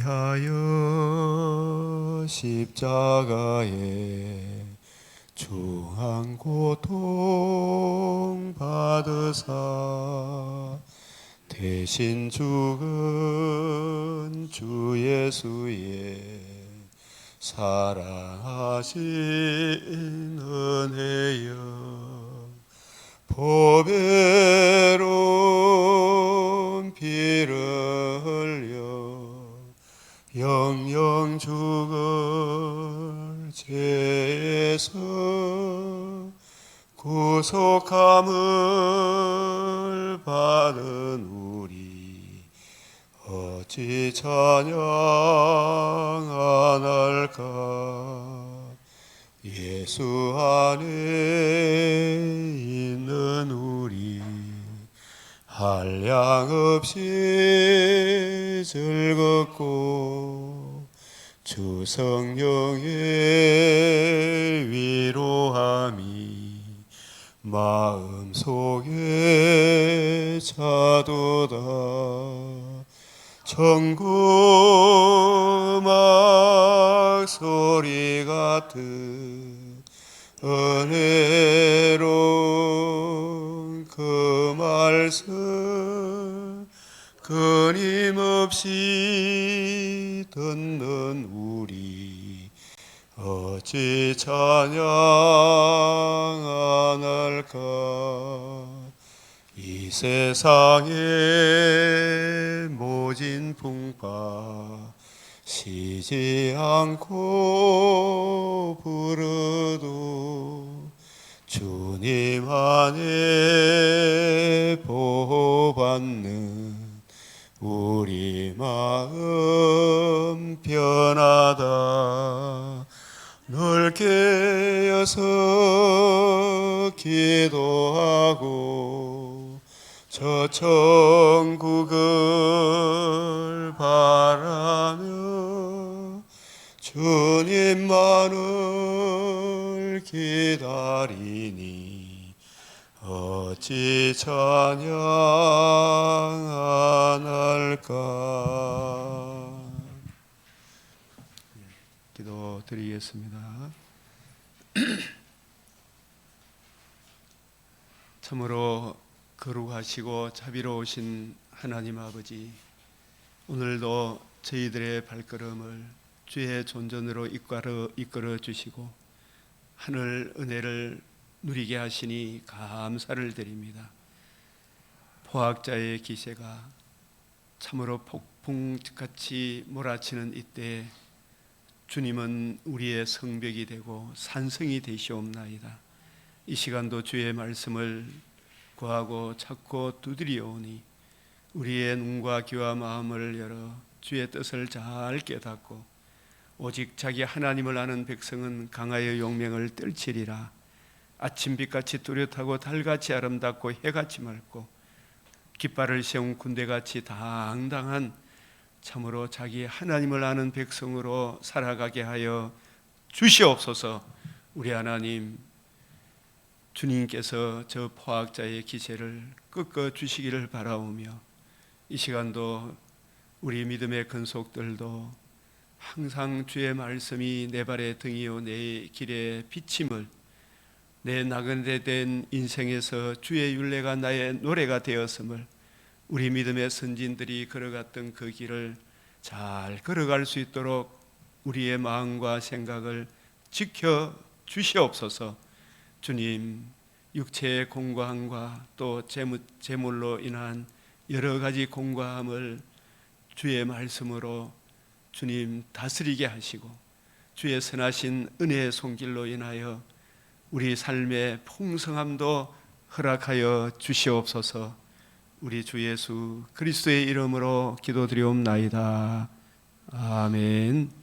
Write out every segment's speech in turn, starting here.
위하여 십자가에 중한 고통 받으사 대신 죽은 주 예수의 사랑하신 은혜여 보배로운 피를 흘려 영영 죽을 죄에서 구속함을 받은 우리 어찌 찬양 안 할까. 예수 안에 있는 우리 한량없이 즐겁고 주 성령의 위로함이 마음속에 차도다. 천국 음악 소리 같은 은혜로운 그 말씀 끊임없이 듣는 우리 어찌 찬양 안 할까. 이 세상의 모진 풍파 쉬지 않고 부르도 주님 안에 보호받는 우리 마음 편하다. 늘 깨어서 기도하고 저 천국을 바라며 주님만을 기다리니 어찌 찬양 안 할까. 기도 드리겠습니다. 참으로 거룩하시고 자비로우신 하나님 아버지, 오늘도 저희들의 발걸음을 주의 존전으로 이끌어 주시고 하늘 은혜를 누리게 하시니 감사를 드립니다. 포악자의 기세가 참으로 폭풍같이 몰아치는 이때에 주님은 우리의 성벽이 되고 산성이 되시옵나이다. 이 시간도 주의 말씀을 구하고 찾고 두드려오니 우리의 눈과 귀와 마음을 열어 주의 뜻을 잘 깨닫고 오직 자기 하나님을 아는 백성은 강하여 용맹을 떨치리라. 아침빛같이 뚜렷하고 달같이 아름답고 해같이 맑고 깃발을 세운 군대같이 당당한 참으로 자기 하나님을 아는 백성으로 살아가게 하여 주시옵소서. 우리 하나님, 주님께서 저 포악자의 기세를 꺾어 주시기를 바라오며 이 시간도 우리 믿음의 근속들도 항상 주의 말씀이 내 발의 등이요 내 길의 비침을, 내 나그네 된 인생에서 주의 율례가 나의 노래가 되었음을, 우리 믿음의 선진들이 걸어갔던 그 길을 잘 걸어갈 수 있도록 우리의 마음과 생각을 지켜 주시옵소서. 주님, 육체의 공고함과 또 재물로 인한 여러 가지 공고함을 주의 말씀으로 주님 다스리게 하시고 주의 선하신 은혜의 손길로 인하여 우리 삶의 풍성함도 허락하여 주시옵소서. 우리 주 예수 그리스도의 이름으로 기도드리옵나이다. 아멘.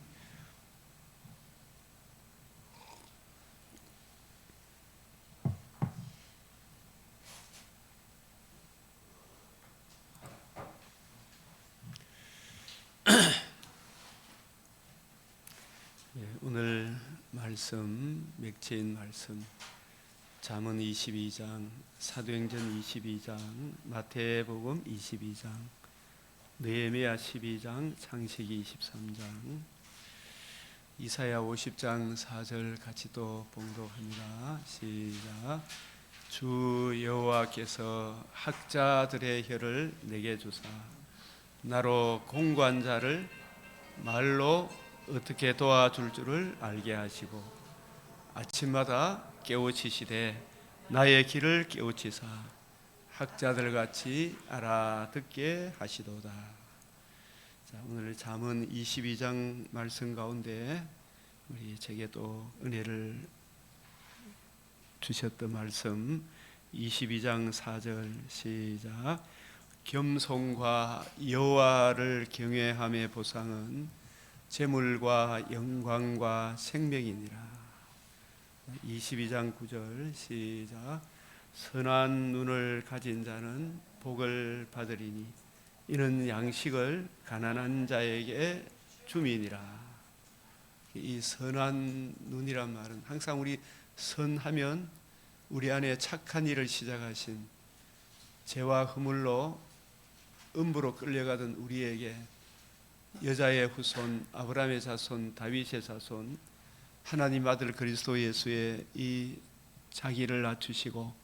오늘 말씀, 맥체인 말씀, 잠언 22장, 사도행전 22장, 마태복음 22장, 느헤미야 12장, 창세기 23장, 이사야 50장 4절 같이 또 봉독합니다. 시작. 주 여호와께서 학자들의 혀를 내게 주사 나로 공관자를 말로 어떻게 도와줄 줄을 알게 하시고 아침마다 깨우치시되 나의 길을 깨우치사 학자들 같이 알아듣게 하시도다. 자, 오늘 잠언 22장 말씀 가운데 우리 제게 또 은혜를 주셨던 말씀 22장 4절 시작. 겸손과 여호와를 경외함의 보상은 재물과 영광과 생명이니라. 22장 9절 시작. 선한 눈을 가진 자는 복을 받으리니 이는 양식을 가난한 자에게 줌이니라. 이 선한 눈이란 말은 항상 우리 선하면 우리 안에 착한 일을 시작하신 죄와 허물로 음부로 끌려가던 우리에게 여자의 후손 아브라함의 자손 다윗의 자손 하나님 아들 그리스도 예수의 이 자기를 낮추시고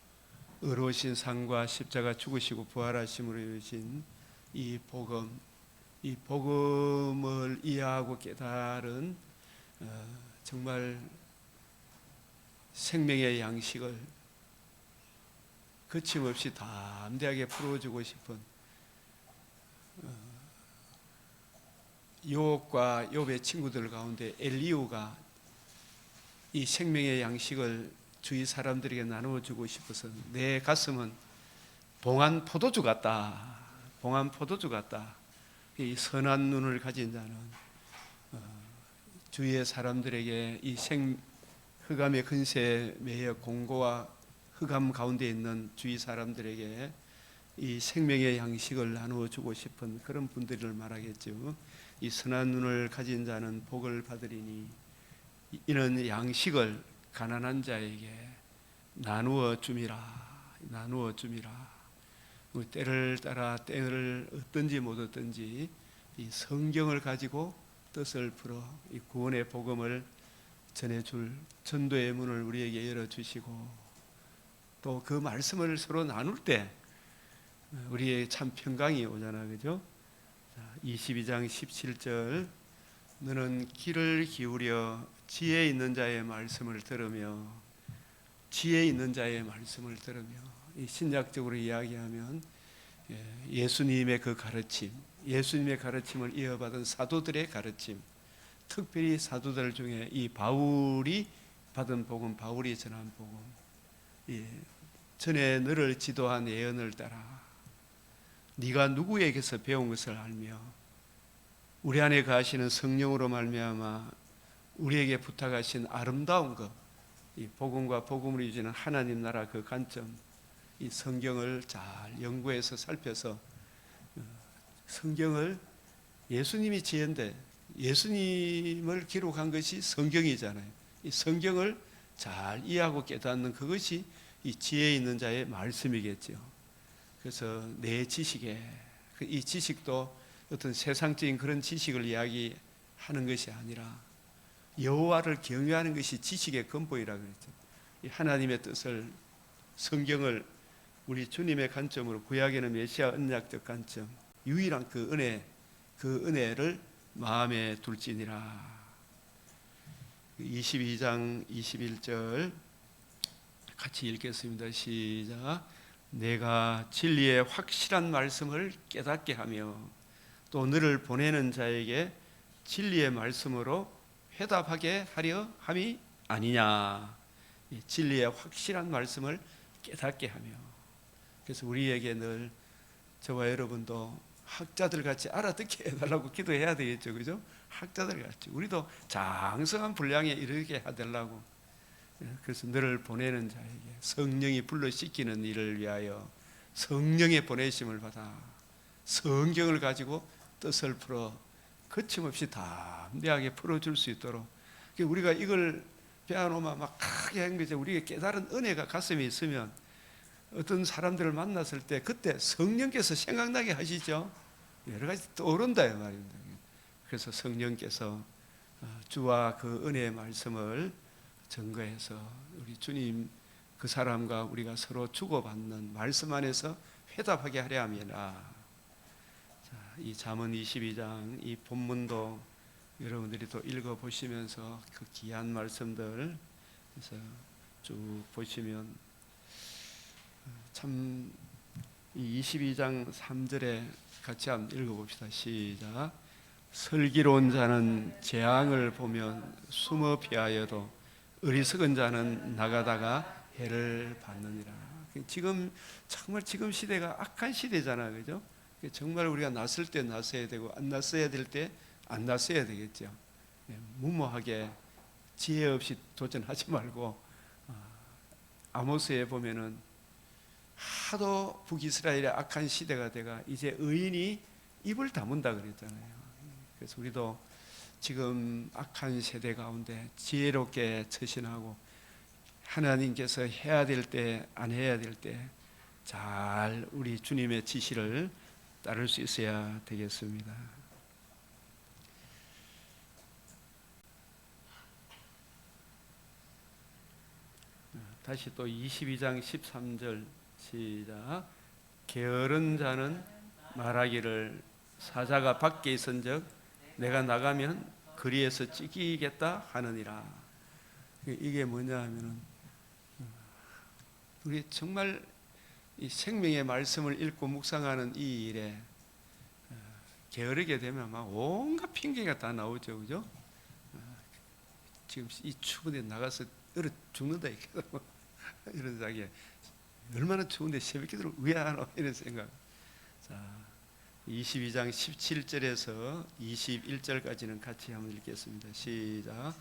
의로우신 상과 십자가 죽으시고 부활하심으로 이루신 이 복음을 이해하고 깨달은 정말 생명의 양식을 거침없이 담대하게 풀어주고 싶은 욥과 욥의 친구들 가운데 엘리후가 이 생명의 양식을 주위 사람들에게 나누어주고 싶어서 내 가슴은 봉한 포도주 같다. 봉한 포도주 같다. 이 선한 눈을 가진 자는 주위의 사람들에게 이 흑암의 근세에 매여 공고와 흑암 가운데 있는 주위 사람들에게 이 생명의 양식을 나누어주고 싶은 그런 분들을 말하겠죠. 이 선한 눈을 가진 자는 복을 받으리니 이는 양식을 가난한 자에게 나누어 줌이라. 나누어 줌이라. 때를 따라 때를 얻든지 못 얻든지 이 성경을 가지고 뜻을 풀어 이 구원의 복음을 전해줄 전도의 문을 우리에게 열어주시고 또 그 말씀을 서로 나눌 때 우리의 참 평강이 오잖아, 그죠? 22장 17절 너는 귀를 기울여 지혜 있는 자의 말씀을 들으며 지혜 있는 자의 말씀을 들으며 이 신약적으로 이야기하면 예수님의 그 가르침, 예수님의 가르침을 이어받은 사도들의 가르침, 특별히 사도들 중에 이 바울이 받은 복음, 바울이 전한 복음, 전에 너를 지도한 예언을 따라 네가 누구에게서 배운 것을 알며 우리 안에 거하시는 성령으로 말미암아 우리에게 부탁하신 아름다운 것, 이 복음과 복음을 유지하는 하나님 나라 그 관점, 이 성경을 잘 연구해서 살펴서 성경을 예수님이 지은데 예수님을 기록한 것이 성경이잖아요. 이 성경을 잘 이해하고 깨닫는 그것이 이 지혜 있는 자의 말씀이겠죠. 그래서 내 지식에 이 지식도 어떤 세상적인 그런 지식을 이야기하는 것이 아니라 여호와를 경외하는 것이 지식의 근본이라고 그랬죠. 이 하나님의 뜻을 성경을 우리 주님의 관점으로 구약에는 메시아 언약적 관점 유일한 그 은혜를 마음에 둘지니라. 22장 21절 같이 읽겠습니다. 시작. 내가 진리의 확실한 말씀을 깨닫게 하며 또 너를 보내는 자에게 진리의 말씀으로 회답하게 하려 함이 아니냐. 진리의 확실한 말씀을 깨닫게 하며 그래서 우리에게 늘 저와 여러분도 학자들 같이 알아듣게 해달라고 기도해야 되겠죠, 그죠? 학자들 같이 우리도 장성한 분량에 이르게 해달라고. 그래서 너를 보내는 자에게 성령이 불러 씻기는 일을 위하여 성령의 보내심을 받아 성경을 가지고 뜻을 풀어 거침없이 담대하게 풀어줄 수 있도록 우리가 이걸 배워놓으면 막 크게 한 거죠. 우리가 깨달은 은혜가 가슴에 있으면 어떤 사람들을 만났을 때 그때 성령께서 생각나게 하시죠. 여러 가지 떠오른다 말입니다. 그래서 성령께서 주와 그 은혜의 말씀을 증거해서 우리 주님 그 사람과 우리가 서로 주고받는 말씀 안에서 회답하게 하려 함이라. 이 잠언 22장 이 본문도 여러분들이 또 읽어보시면서 그 귀한 말씀들 그래서 쭉 보시면 참 이 22장 3절에 같이 한번 읽어봅시다. 시작. 슬기로운 자는 재앙을 보면 숨어 피하여도 어리석은 자는 나가다가 해를 받느니라. 지금 정말 지금 시대가 악한 시대잖아요, 그죠? 정말 우리가 났을 때 났어야 되고 안 났어야 될 때 안 났어야 되겠죠. 무모하게 지혜 없이 도전하지 말고 아모스에 보면은 하도 북이스라엘의 악한 시대가 돼가 이제 의인이 입을 다문다 그랬잖아요. 그래서 우리도 지금 악한 세대 가운데 지혜롭게 처신하고 하나님께서 해야 될 때 안 해야 될 때 잘 우리 주님의 지시를 따를 수 있어야 되겠습니다. 다시 또 22장 13절 시작. 게으른 자는 말하기를 사자가 밖에 있은즉 내가 나가면 거리에서 찢기겠다 하느니라. 이게 뭐냐 하면은 우리 정말 이 생명의 말씀을 읽고 묵상하는 이 일에 게으르게 되면 막 온갖 핑계가 다 나오죠, 그죠? 지금 이 추운데 나가서 얼어 죽는다 이런 생각에 얼마나 추운데 새벽기도를 왜 하나 이런 생각. 자, 22장 17절에서 21절까지는 같이 한번 읽겠습니다. 시작.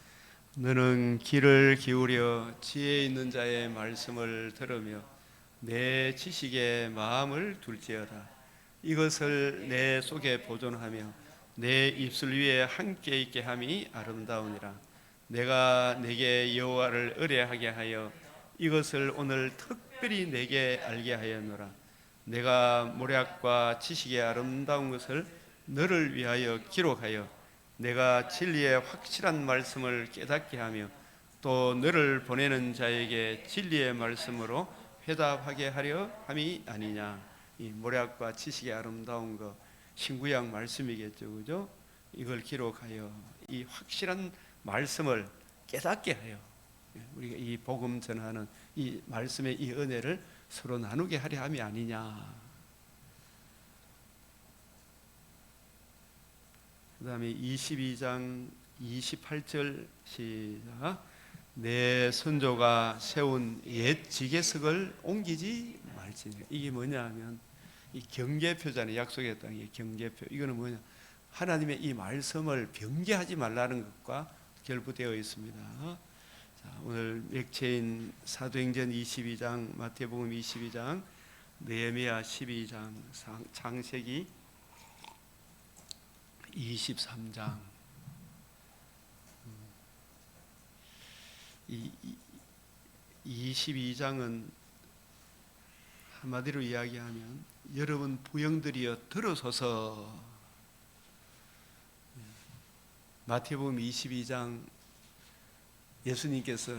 너는 귀를 기울여 지혜 있는 자의 말씀을 들으며 내 지식에 마음을 둘지어다. 이것을 내 속에 보존하며 내 입술 위에 함께 있게 함이 아름다우니라. 내가 내게 여호와를 의뢰하게 하여 이것을 오늘 특별히 내게 알게 하였노라. 내가 모략과 지식의 아름다운 것을 너를 위하여 기록하여 내가 진리의 확실한 말씀을 깨닫게 하며 또 너를 보내는 자에게 진리의 말씀으로 회답하게 하려 함이 아니냐. 이 모략과 지식의 아름다운 것 신구약 말씀이겠죠, 그죠? 이걸 기록하여 이 확실한 말씀을 깨닫게 하여 우리가 이 복음 전하는 이 말씀의 이 은혜를 서로 나누게 하려 함이 아니냐. 그 다음에 22장 28절 시작. 내 선조가 세운 옛 지계석을 옮기지 말지니. 이게 뭐냐 하면 이 경계표잖아요. 약속의 땅의 경계표. 이거는 뭐냐, 하나님의 이 말씀을 변개하지 말라는 것과 결부되어 있습니다. 자, 오늘 맥체인 사도행전 22장, 마태복음 22장, 느헤미야 12장, 창세기 23장. 이 22장은 한마디로 이야기하면 여러분 부형들이여 들어서서. 마태복음 22장 예수님께서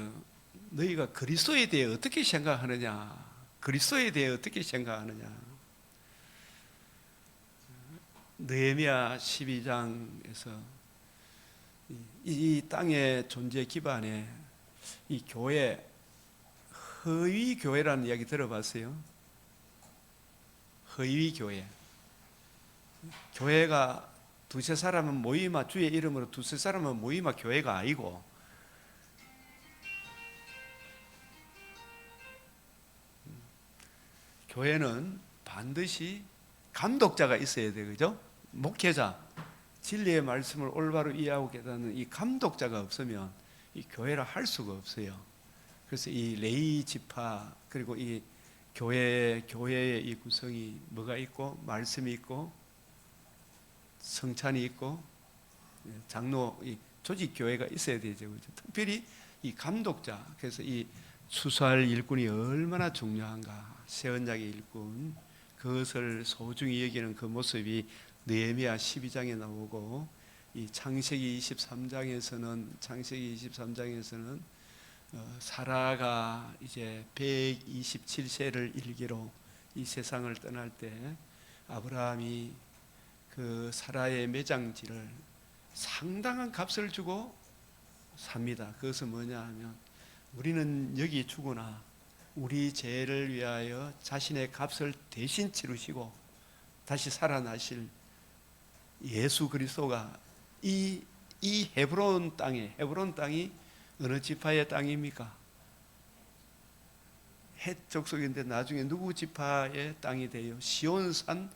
너희가 그리스도에 대해 어떻게 생각하느냐, 그리스도에 대해 어떻게 생각하느냐. 느헤미야 12장에서 이 땅의 존재 기반에 이 교회, 허위 교회라는 이야기 들어봤어요? 허위 교회. 교회가 두세 사람은 모이마, 주의 이름으로 두세 사람은 모이마 교회가 아니고 교회는 반드시 감독자가 있어야 돼요, 그죠? 목회자, 진리의 말씀을 올바로 이해하고 깨닫는 이 감독자가 없으면 이 교회를 할 수가 없어요. 그래서 이 레위 지파 그리고 이 교회의 이 구성이 뭐가 있고, 말씀이 있고, 성찬이 있고, 장로, 이 조직 교회가 있어야 되죠, 그죠? 특별히 이 감독자. 그래서 이 수사할 일꾼이 얼마나 중요한가. 새 언약의 일꾼, 그것을 소중히 여기는 그 모습이 느헤미야 12장에 나오고, 이 창세기 23장에서는 사라가 이제 127세를 일기로 이 세상을 떠날 때 아브라함이 그 사라의 매장지를 상당한 값을 주고 삽니다. 그것은 뭐냐 하면, 우리는 여기 죽으나 우리 죄를 위하여 자신의 값을 대신 치르시고 다시 살아나실 예수 그리스도가 이 헤브론 땅이 어느 지파의 땅입니까? 헷 족속인데 나중에 누구 지파의 땅이 돼요? 시온산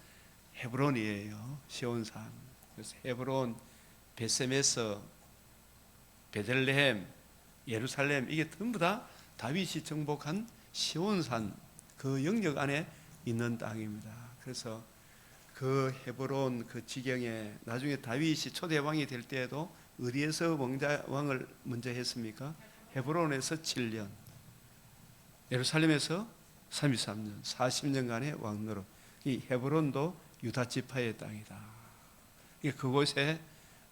헤브론이에요. 시온산. 그래서 헤브론, 베세메스, 베들레헴, 예루살렘, 이게 전부 다 다윗이 정복한 시온산 그 영역 안에 있는 땅입니다. 그래서 그 헤브론 그 지경에 나중에 다윗이 초대 왕이 될 때에도 어디에서 왕을 먼저 했습니까? 헤브론에서 7년, 예루살렘에서 33년, 40년간의 왕노릇. 이 헤브론도 유다 지파의 땅이다. 그곳에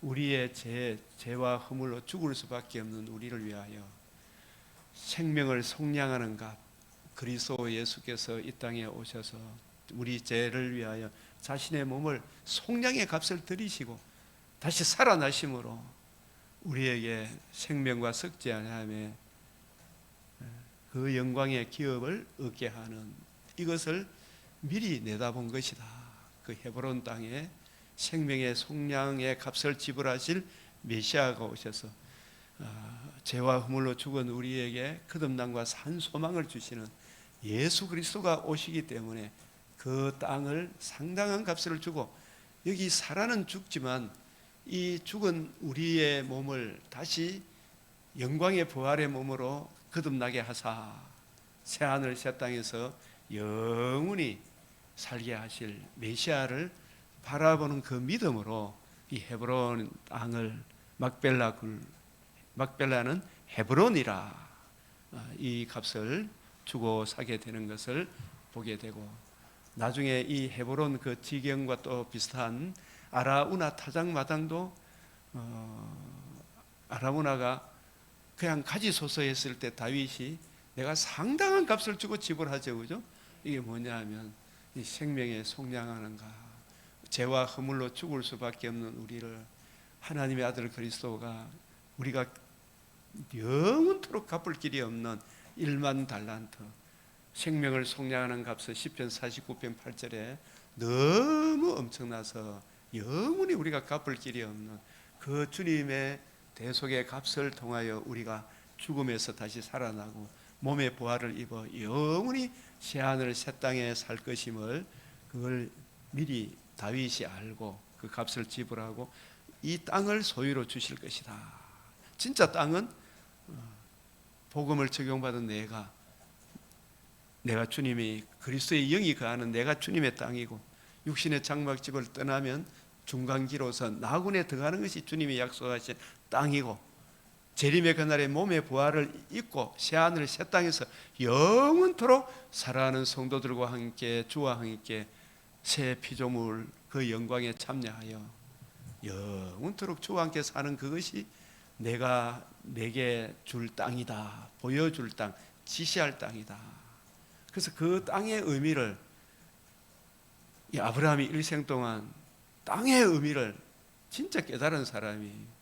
우리의 죄와 허물로 죽을 수밖에 없는 우리를 위하여 생명을 속량하는 값, 그리스도 예수께서 이 땅에 오셔서 우리 죄를 위하여 자신의 몸을 속량의 값을 들이시고 다시 살아나심으로 우리에게 생명과 썩지 아니하며 그 영광의 기업을 얻게 하는, 이것을 미리 내다본 것이다. 그 헤브론 땅에 생명의 속량의 값을 지불하실 메시아가 오셔서 죄와 허물로 죽은 우리에게 거듭남과 산 소망을 주시는 예수 그리스도가 오시기 때문에 그 땅을 상당한 값을 주고, 여기 사라는 죽지만 이 죽은 우리의 몸을 다시 영광의 부활의 몸으로 거듭나게 하사 새하늘 새 땅에서 영원히 살게 하실 메시아를 바라보는 그 믿음으로 이 헤브론 땅을 막벨라는 헤브론이라 이 값을 주고 사게 되는 것을 보게 되고, 나중에 이 헤브론 그 지경과 또 비슷한 아라우나 타작마당도 아라우나가 그냥 가지소서 했을 때 다윗이 내가 상당한 값을 주고 지불하죠, 그죠? 이게 뭐냐 하면 이 생명에 속량하는가, 죄와 허물로 죽을 수밖에 없는 우리를 하나님의 아들 그리스도가 우리가 영원토록 갚을 길이 없는 1만 달란트 생명을 속량하는 값을 시편 49편 8절에 너무 엄청나서 영원히 우리가 갚을 길이 없는 그 주님의 대속의 값을 통하여 우리가 죽음에서 다시 살아나고 몸의 부활을 입어 영원히 새하늘 새 땅에 살 것임을, 그걸 미리 다윗이 알고 그 값을 지불하고 이 땅을 소유로 주실 것이다. 진짜 땅은 복음을 적용받은 내가 주님이 그리스도의 영이 거하는 내가 주님의 땅이고, 육신의 장막집을 떠나면 중간기로서 나군에 들어가는 것이 주님이 약속하신 땅이고, 재림의 그날에 몸의 부활을 입고 새하늘 새 땅에서 영원토록 살아가는 성도들과 함께 주와 함께 새 피조물 그 영광에 참여하여 영원토록 주와 함께 사는 그것이 내가 내게 줄 땅이다, 보여줄 땅, 지시할 땅이다. 그래서 그 땅의 의미를 이 아브라함이 일생 동안 땅의 의미를 진짜 깨달은 사람이,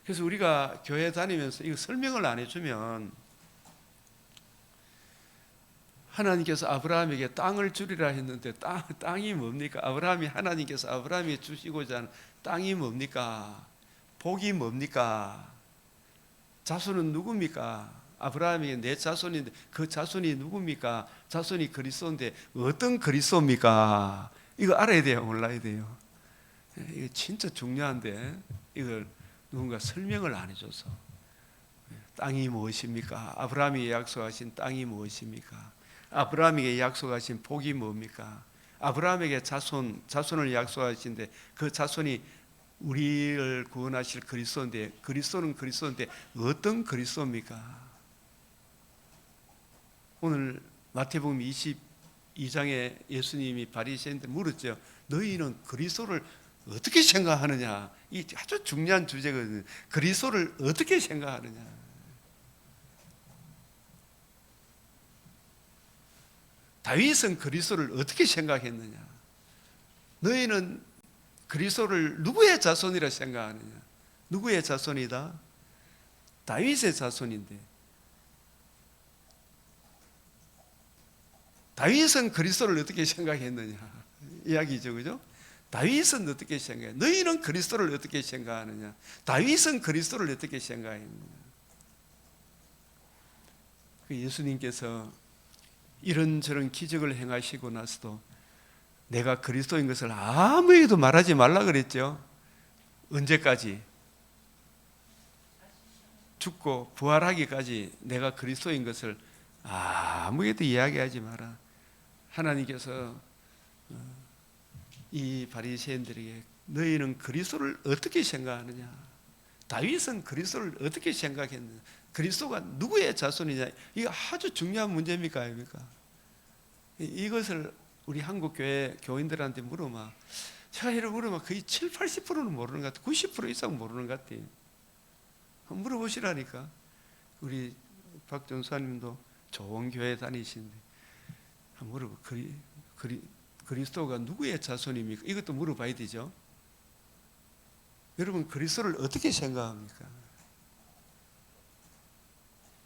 그래서 우리가 교회 다니면서 이거 설명을 안 해주면 하나님께서 아브라함에게 땅을 주리라 했는데 땅이 뭡니까? 하나님께서 아브라함이 주시고자 하는 땅이 뭡니까? 복이 뭡니까? 자손은 누굽니까? 아브라함이 내 자손인데 그 자손이 누굽니까? 자손이 그리스도인데 어떤 그리스도입니까? 이거 알아야 돼요, 몰라야 돼요? 이거 진짜 중요한데 이걸 누군가 설명을 안 해줘서. 땅이 무엇입니까? 아브라함이 약속하신 땅이 무엇입니까? 아브라함에게 약속하신 복이 뭡니까? 아브라함에게 자손을 약속하신데 그 자손이 우리를 구원하실 그리스도인데, 그리스도는 그리스도인데 어떤 그리스도입니까? 오늘 마태복음 22장에 예수님이 바리새인들 물었죠. 너희는 그리스도를 어떻게 생각하느냐, 이 아주 중요한 주제거든요. 그리스도를 어떻게 생각하느냐. 다윗은 그리스도를 어떻게 생각했느냐? 너희는 그리스도를 누구의 자손이라 생각하느냐? 누구의 자손이다? 다윗의 자손인데, 다윗은 그리스도를 어떻게 생각했느냐 이야기죠, 그죠? 다윗은 어떻게 생각해? 너희는 그리스도를 어떻게 생각하느냐? 다윗은 그리스도를 어떻게 생각했느냐? 예수님께서 이런저런 기적을 행하시고 나서도 내가 그리스도인 것을 아무에게도 말하지 말라 그랬죠. 언제까지? 죽고 부활하기까지 내가 그리스도인 것을 아무에게도 이야기하지 마라. 하나님께서 이 바리새인들에게 너희는 그리스도를 어떻게 생각하느냐? 다윗은 그리스도를 어떻게 생각했느냐? 그리스도가 누구의 자손이냐? 이거 아주 중요한 문제입니까? 아닙니까? 이것을 우리 한국 교회 교인들한테 물어봐. 제가 이렇게 물어봐 거의 7, 80%는 모르는 것 같아요. 90% 이상 모르는 것 같아요. 한번 물어보시라니까. 우리 박 전사님도 좋은 교회 다니시는데 한번 물어봐. 그리스도가 누구의 자손입니까? 이것도 물어봐야 되죠. 여러분 그리스도를 어떻게 생각합니까?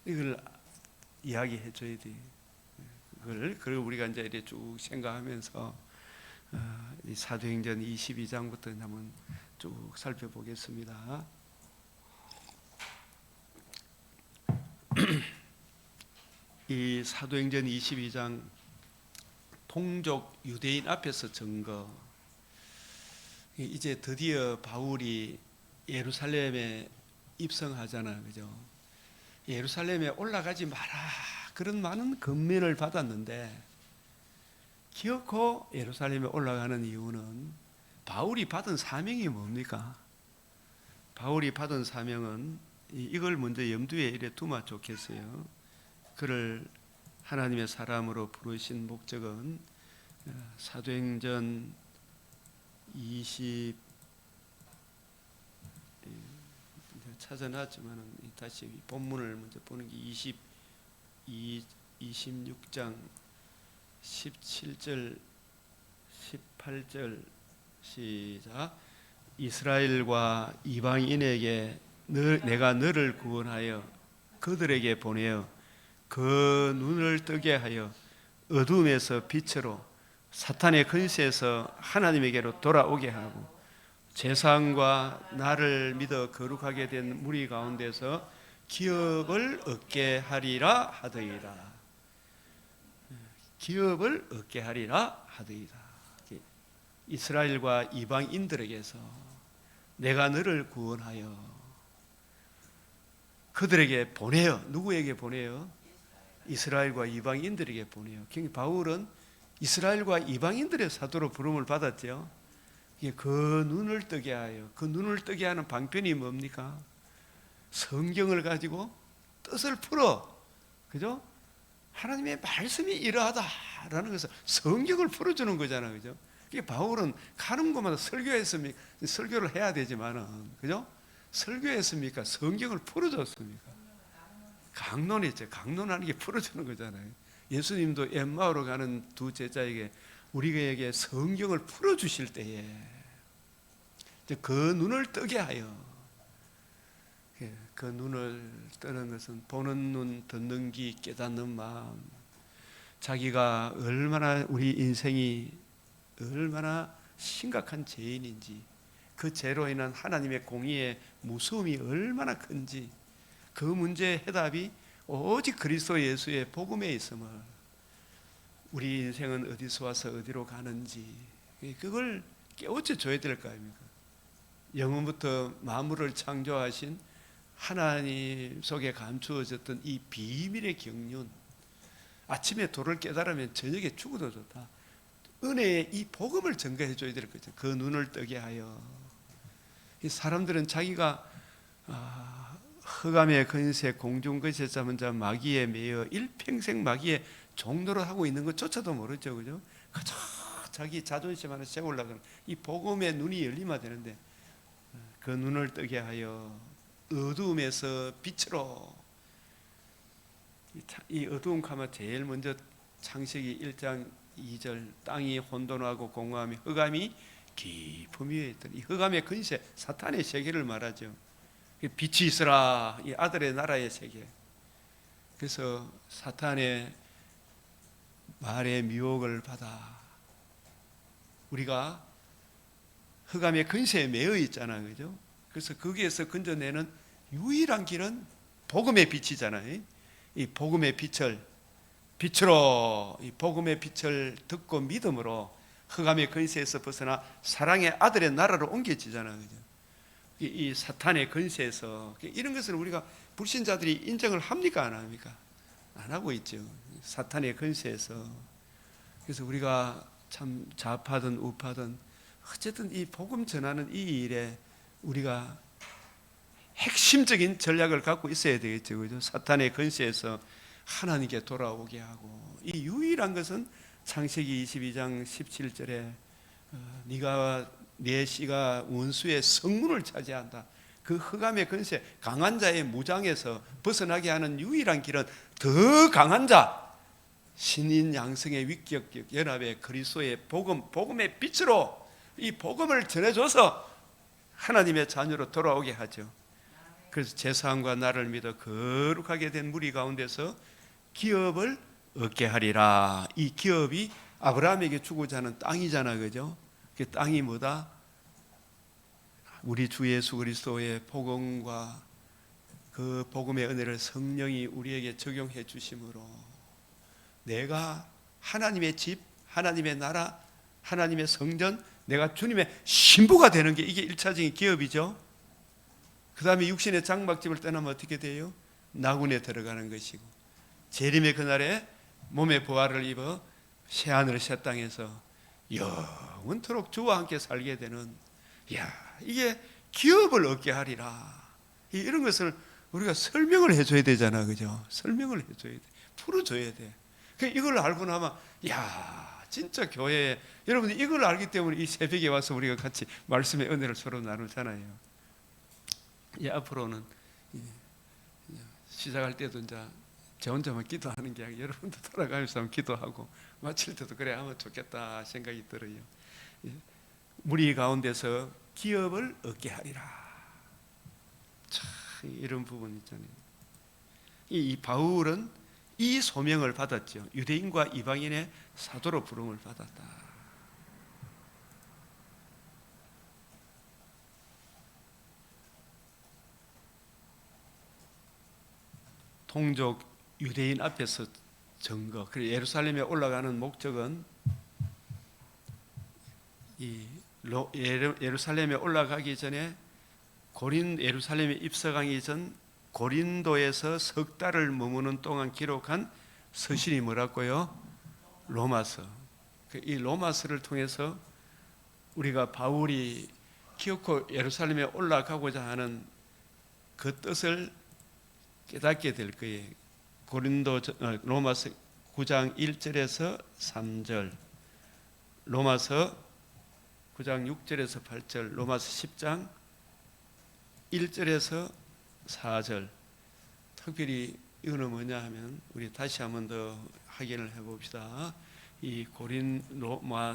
이걸 이야기해 줘야 돼요. 그걸 우리가 이제 이렇게 쭉 생각하면서 이 사도행전 22장부터 한번 쭉 살펴보겠습니다. 이 사도행전 22장 동족 유대인 앞에서 증거. 이제 드디어 바울이 예루살렘에 입성하잖아요, 그죠? 예루살렘에 올라가지 마라 그런 많은 권면을 받았는데 기어코 예루살렘에 올라가는 이유는 바울이 받은 사명이 뭡니까? 바울이 받은 사명은 이걸 먼저 염두에 이래 두면 좋겠어요. 그를 하나님의 사람으로 부르신 목적은 사도행전 20 찾아놨지만 다시 본문을 먼저 보는 게 26장 17절 18절 시작. 이스라엘과 이방인에게 내가 너를 구원하여 그들에게 보내어 그 눈을 뜨게 하여 어둠에서 빛으로 사탄의 근세에서 하나님에게로 돌아오게 하고 세상과 나를 믿어 거룩하게 된 무리 가운데서 기업을 얻게 하리라 하더이다. 기업을 얻게 하리라 하더이다. 이스라엘과 이방인들에게서 내가 너를 구원하여 그들에게 보내어. 누구에게 보내어? 이스라엘과 이방인들에게 보내어. 바울은 이스라엘과 이방인들의 사도로 부름을 받았죠. 그 눈을 뜨게 하여. 그 눈을 뜨게 하는 방편이 뭡니까? 성경을 가지고 뜻을 풀어. 그죠? 하나님의 말씀이 이러하다라는 것을 성경을 풀어주는 거잖아요. 그죠? 바울은 가는 곳마다 설교했습니까? 설교를 해야 되지만은, 그죠? 설교했습니까? 성경을 풀어줬습니까? 강론했죠. 강론하는 게 풀어주는 거잖아요. 예수님도 엠마오로 가는 두 제자에게 우리에게 성경을 풀어주실 때에 그 눈을 뜨게 하여. 그 눈을 뜨는 것은 보는 눈, 듣는 귀, 깨닫는 마음. 자기가 얼마나 우리 인생이 얼마나 심각한 죄인인지, 그 죄로 인한 하나님의 공의의 무서움이 얼마나 큰지, 그 문제의 해답이 오직 그리스도 예수의 복음에 있음을, 우리 인생은 어디서 와서 어디로 가는지 그걸 깨우쳐 줘야 될 거 아닙니까? 영원부터 만물을 창조하신 하나님 속에 감추어졌던 이 비밀의 경륜, 아침에 도를 깨달으면 저녁에 죽어도 좋다. 은혜의 이 복음을 증거해 줘야 될 거죠. 그 눈을 뜨게 하여. 이 사람들은 자기가 흑암의 근세, 공중근세 잡은 자, 마귀에 매여 일평생 마귀의 종노릇 하고 있는 것조차도 모르죠, 그죠? 그저 자기 자존심 하나 세우려고 하는 이 복음의 눈이 열리면 되는데 그 눈을 뜨게 하여 어두움에서 빛으로. 이 어두움 가면 제일 먼저 창세기 1장 2절 땅이 혼돈하고 공허함이 흑암이 깊음 위에 있던 이 흑암의 근세 사탄의 세계를 말하죠. 빛이 있으라 이 아들의 나라의 세계. 그래서 사탄의 말의 미혹을 받아 우리가 흑암의 근세에 매여 있잖아요, 그죠? 그래서 거기에서 건져내는 유일한 길은 복음의 빛이잖아요. 이 복음의 빛으로 이 복음의 빛을 듣고 믿음으로 흑암의 근세에서 벗어나 사랑의 아들의 나라로 옮겨지잖아요, 그죠? 이 사탄의 근세에서 이런 것을 우리가 불신자들이 인정을 합니까, 안 합니까? 안 하고 있죠. 사탄의 근세에서. 그래서 우리가 참 좌파든 우파든 어쨌든 이 복음 전하는 이 일에 우리가 핵심적인 전략을 갖고 있어야 되겠죠, 그죠? 사탄의 근세에서 하나님께 돌아오게 하고 이 유일한 것은 창세기 22장 17절에 네가 내 씨가 원수의 성문을 차지한다. 그 흑암의 근세 강한 자의 무장에서 벗어나게 하는 유일한 길은 더 강한 자 신인 양성의 위격적 연합의 그리스도의 복음의 빛으로 이 복음을 전해줘서 하나님의 자녀로 돌아오게 하죠. 그래서 제사함과 나를 믿어 거룩하게 된 무리 가운데서 기업을 얻게 하리라. 이 기업이 아브라함에게 주고자 하는 땅이잖아, 그죠? 그 땅이 뭐다? 우리 주 예수 그리스도의 복음과 그 복음의 은혜를 성령이 우리에게 적용해 주심으로 내가 하나님의 집, 하나님의 나라, 하나님의 성전, 내가 주님의 신부가 되는 게 이게 1차적인 기업이죠. 그 다음에 육신의 장막집을 떠나면 어떻게 돼요? 나군에 들어가는 것이고 재림의 그날에 몸의 부활을 입어 새하늘 새 땅에서 영원토록 주와 함께 살게 되는 이게 기업을 얻게 하리라. 이런 것을 우리가 설명을 해줘야 되잖아, 그죠? 설명을 해줘야 돼, 풀어줘야 돼. 이걸 알고 나면 진짜 교회에 여러분들 이걸 알기 때문에 이 새벽에 와서 우리가 같이 말씀의 은혜를 서로 나누잖아요. 앞으로는 시작할 때도 이제 저 혼자만 기도하는 게 아니라 여러분도 돌아가면서 한번 기도하고 마칠 때도 그래 하면 좋겠다 생각이 들어요. 무리 가운데서 기업을 얻게 하리라. 참 이런 부분 있잖아요. 이 바울은 이 소명을 받았죠. 유대인과 이방인의 사도로 부름을 받았다. 동족 유대인 앞에서 증거. 그리고 예루살렘에 올라가는 목적은 예루살렘에 올라가기 전에 예루살렘에 입성하기 전 고린도에서 석 달을 머무는 동안 기록한 서신이 뭐라고요? 로마서. 이 로마서를 통해서 우리가 바울이 기어코 예루살렘에 올라가고자 하는 그 뜻을 깨닫게 될 거예요. 로마서 9장 1절에서 3절, 로마서 9장 6절에서 8절, 로마서 10장 1절에서 4절. 특별히 이거는 뭐냐 하면 우리 다시 한 번 더 확인을 해봅시다. 이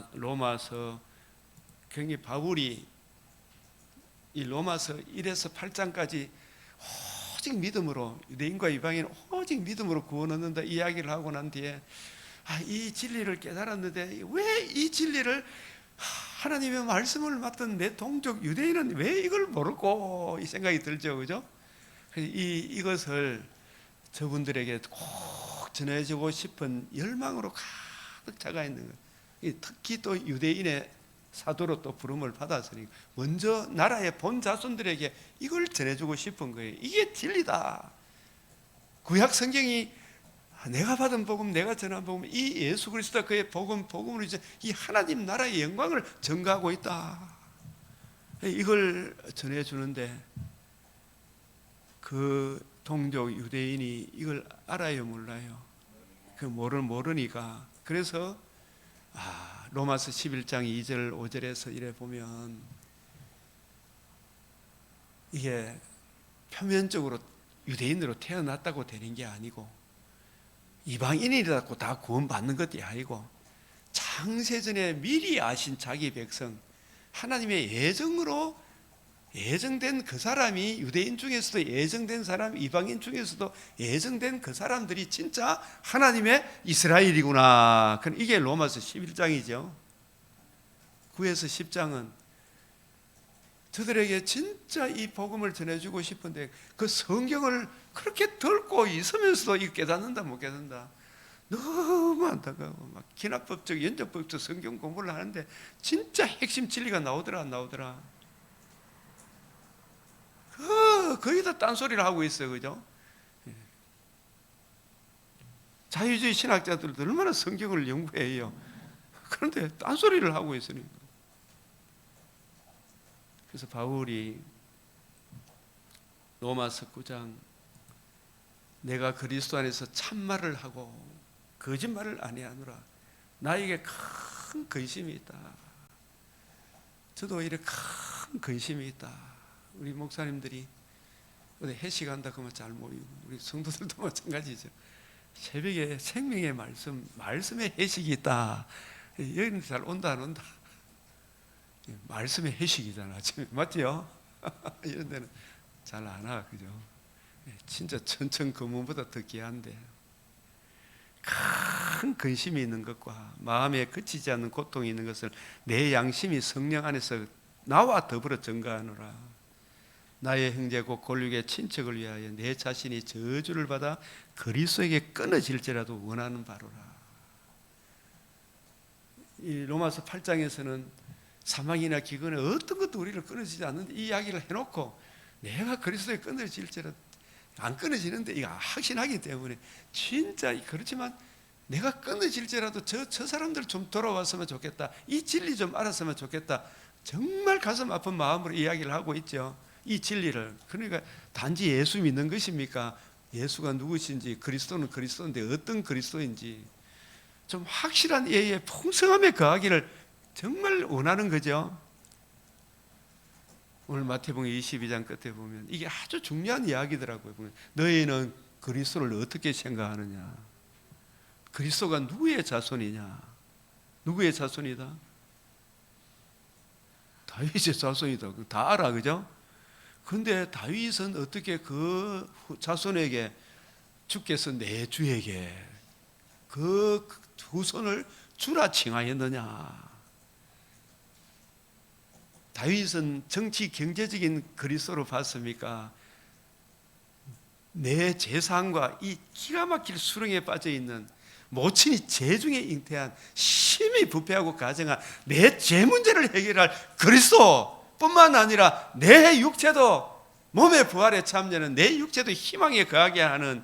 로마서 굉장히 바울이 이 로마서 1에서 8장까지 오직 믿음으로 유대인과 이방인 오직 믿음으로 구원 얻는다 이야기를 하고 난 뒤에 이 진리를 깨달았는데 왜 이 진리를 하나님의 말씀을 맡던 내 동족 유대인은 왜 이걸 모르고 이 생각이 들죠, 그죠? 이것을 저분들에게 꼭 전해주고 싶은 열망으로 가득 차가 있는 거예요. 특히 또 유대인의 사도로 또 부름을 받았으니 먼저 나라의 본 자손들에게 이걸 전해주고 싶은 거예요. 이게 진리다. 구약 성경이 내가 받은 복음, 내가 전한 복음, 이 예수 그리스도가 그의 복음으로 이제 이 하나님 나라의 영광을 전가하고 있다. 이걸 전해주는데 그 동족 유대인이 이걸 알아요, 몰라요? 모르니까. 그래서 로마서 11장 2절 5절에서 이래 보면 이게 표면적으로 유대인으로 태어났다고 되는 게 아니고 이방인이라고 다 구원받는 것이 아니고 창세전에 미리 아신 자기 백성, 하나님의 예정으로 예정된 그 사람이, 유대인 중에서도 예정된 사람, 이방인 중에서도 예정된 그 사람들이 진짜 하나님의 이스라엘이구나. 이게 로마서 11장이죠 9에서 10장은 저들에게 진짜 이 복음을 전해주고 싶은데 그 성경을 그렇게 덜고 있으면서도 이거 깨닫는다 못 깨닫는다 너무 안타까워. 막 기납법적, 연접법적 성경 공부를 하는데 진짜 핵심 진리가 나오더라 안 나오더라. 거의 다 딴소리를 하고 있어요, 그죠? 자유주의 신학자들도 얼마나 성경을 연구해요. 그런데 딴소리를 하고 있으니까. 그래서 바울이 로마서 9장 내가 그리스도 안에서 참말을 하고 거짓말을 아니하노라. 나에게 큰 근심이 있다. 저도 이렇게 큰 근심이 있다. 우리 목사님들이 어디 회식한다 그러면 잘 모이고 우리 성도들도 마찬가지죠. 새벽에 생명의 말씀의 회식이 있다. 여기는 잘 온다 안 온다? 말씀의 회식이잖아 지금 맞죠? 이런 데는 잘 안 와, 그죠? 진짜 천천 금은보다 더 귀한데 큰 근심이 있는 것과 마음에 그치지 않는 고통이 있는 것을 내 양심이 성령 안에서 나와 더불어 증거하노라. 나의 형제 곧 골육의 친척을 위하여 내 자신이 저주를 받아 그리스도에게 끊어질지라도 원하는 바로라. 이 로마서 8장에서는 사망이나 기근에 어떤 것도 우리를 끊어지지 않는데 이 이야기를 해놓고 내가 그리스도에 끊어질지라도 안 끊어지는데 이거 확신하기 때문에 진짜 그렇지만 내가 끊어질지라도 저 사람들 좀 돌아왔으면 좋겠다. 이 진리 좀 알았으면 좋겠다. 정말 가슴 아픈 마음으로 이야기를 하고 있죠. 이 진리를. 그러니까 단지 예수 믿는 것입니까? 예수가 누구신지, 그리스도는 그리스도인데 어떤 그리스도인지 좀 확실한 예의 풍성함에 거하기를 정말 원하는 거죠. 오늘 마태복음 22장 끝에 보면 이게 아주 중요한 이야기더라고요. 너희는 그리스도를 어떻게 생각하느냐? 그리스도가 누구의 자손이냐? 누구의 자손이다? 다윗의 자손이다. 다 알아, 그죠? 근데 다윗은 어떻게 그 자손에게 주께서 내 주에게 그 후손을 주라 칭하였느냐? 다윗은 정치 경제적인 그리스도로 봤습니까? 내 재산과 이 기가 막힐 수렁에 빠져 있는 모친이 재중에 잉태한 심히 부패하고 가정한 내 죄 문제를 해결할 그리스도뿐만 아니라 내 육체도 몸의 부활에 참여하는 내 육체도 희망에 거하게 하는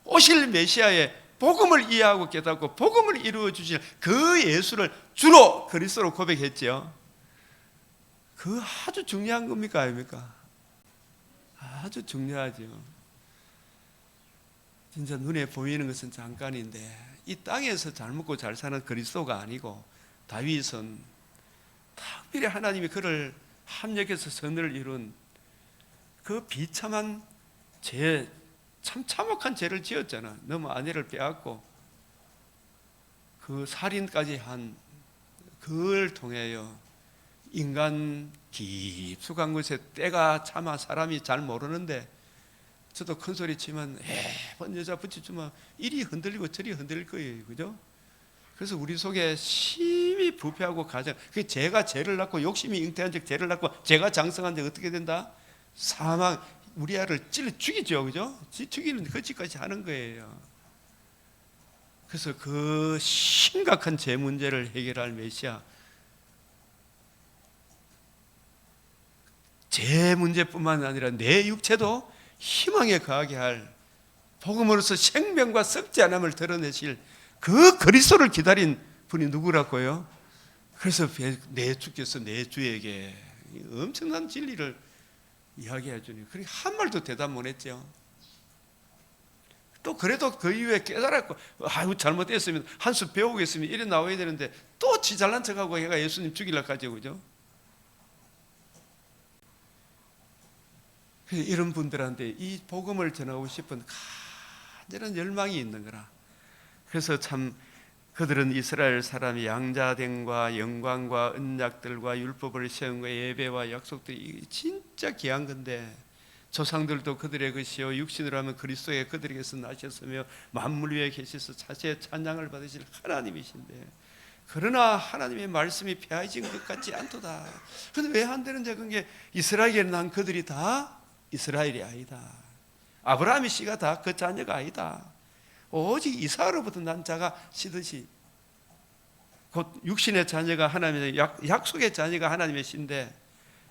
오실 메시아의 복음을 이해하고 깨닫고 복음을 이루어 주실 그 예수를 주로 그리스도로 고백했죠. 그 아주 중요한 겁니까 아닙니까? 아주 중요하죠. 진짜 눈에 보이는 것은 잠깐인데 이 땅에서 잘 먹고 잘 사는 그리스도가 아니고 다윗은 특별히 하나님이 그를 합력해서 선을 이룬 그 비참한 죄, 참 참혹한 죄를 지었잖아. 너무 아내를 빼앗고 그 살인까지 한 그걸 통하여 인간 깊숙한 곳에 때가 참아 사람이 잘 모르는데 저도 큰 소리 치면 번 여자 붙여주면 이리 흔들리고 저리 흔들릴 거예요, 그죠? 그래서 우리 속에 심히 부패하고 가장 그 죄가 죄를 낳고 욕심이 잉태한 즉 죄를 낳고 죄가 장성한 즉 어떻게 된다? 사망, 우리 아를 찔러 죽이죠, 그죠? 죽이는 그 짓까지 하는 거예요. 그래서 그 심각한 죄 문제를 해결할 메시아, 죄 문제뿐만 아니라 내 육체도 희망에 거하게 할 복음으로서 생명과 썩지 않음을 드러내실 그 그리스도를 기다린 분이 누구라고요? 그래서 내 주께서 내 주에게 엄청난 진리를 이야기해 주니 그러니까 한 말도 대답 못 했죠. 또 그래도 그 이후에 깨달았고 아이고 잘못했으면 한 수 배우겠으면 이래 나와야 되는데 또 지 잘난 척하고 얘가 예수님 죽이려고 하죠, 그죠? 이런 분들한테 이 복음을 전하고 싶은 간절한 열망이 있는 거라. 그래서 참 그들은 이스라엘 사람이 양자됨과 영광과 언약들과 율법을 세운 거 예배와 약속들이 진짜 귀한 건데, 조상들도 그들의 것이요 육신으로 하면 그리스도의 그들에게서 나셨으며 만물 위에 계셔서 자세히 찬양을 받으실 하나님이신데, 그러나 하나님의 말씀이 폐해진 것 같지 않도다. 그런데 왜 안 되는지, 그게 이스라엘에 난 그들이 다 이스라엘이 아니다. 아브라함의 씨가 다 그 자녀가 아니다. 오직 이삭으로부터 난 자가 씨듯이, 곧 육신의 자녀가 하나님의 약속의 자녀가 하나님의 씨인데,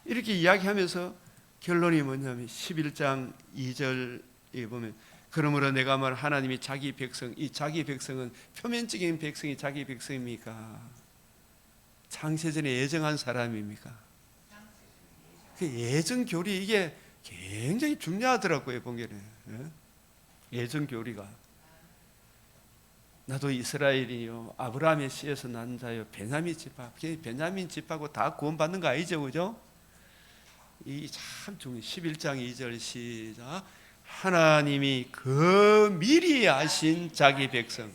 이렇게 이야기하면서 결론이 뭐냐면 11장 2절에 보면, 그러므로 내가 말 하나님이 자기 백성, 이 자기 백성은 표면적인 백성이 자기 백성입니까? 창세전에 예정한 사람입니까? 그 예정 교리, 이게 굉장히 중요하더라고요, 본경에. 예정 교리가. 나도 이스라엘이요 아브라함의 씨에서 난 자요 베냐민 집합, 베냐민 집합하고 다 구원받는 거 아니죠, 그죠? 이 참 중요해. 11장 2절 시작. 하나님이 그 미리 아신 자기 백성.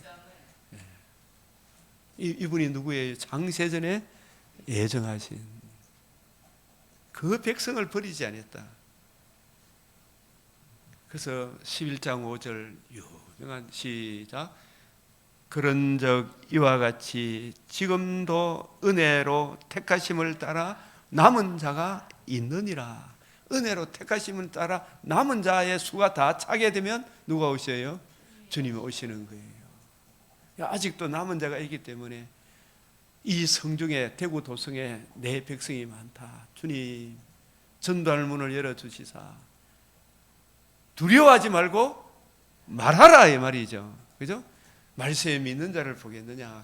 이분이 누구예요? 창세전에 예정하신 그 백성을 버리지 않았다. 그래서 11장 5절 유명한 시작. 그런즉 이와 같이 지금도 은혜로 택하심을 따라 남은 자가 있느니라. 은혜로 택하심을 따라 남은 자의 수가 다 차게 되면 누가 오셔요? 주님이 오시는 거예요. 아직도 남은 자가 있기 때문에 이 성중에, 대구 도성에 내 백성이 많다. 주님 전도할 문을 열어주시사 두려워하지 말고 말하라, 이 말이죠. 그죠? 말세에 믿는 자를 보겠느냐.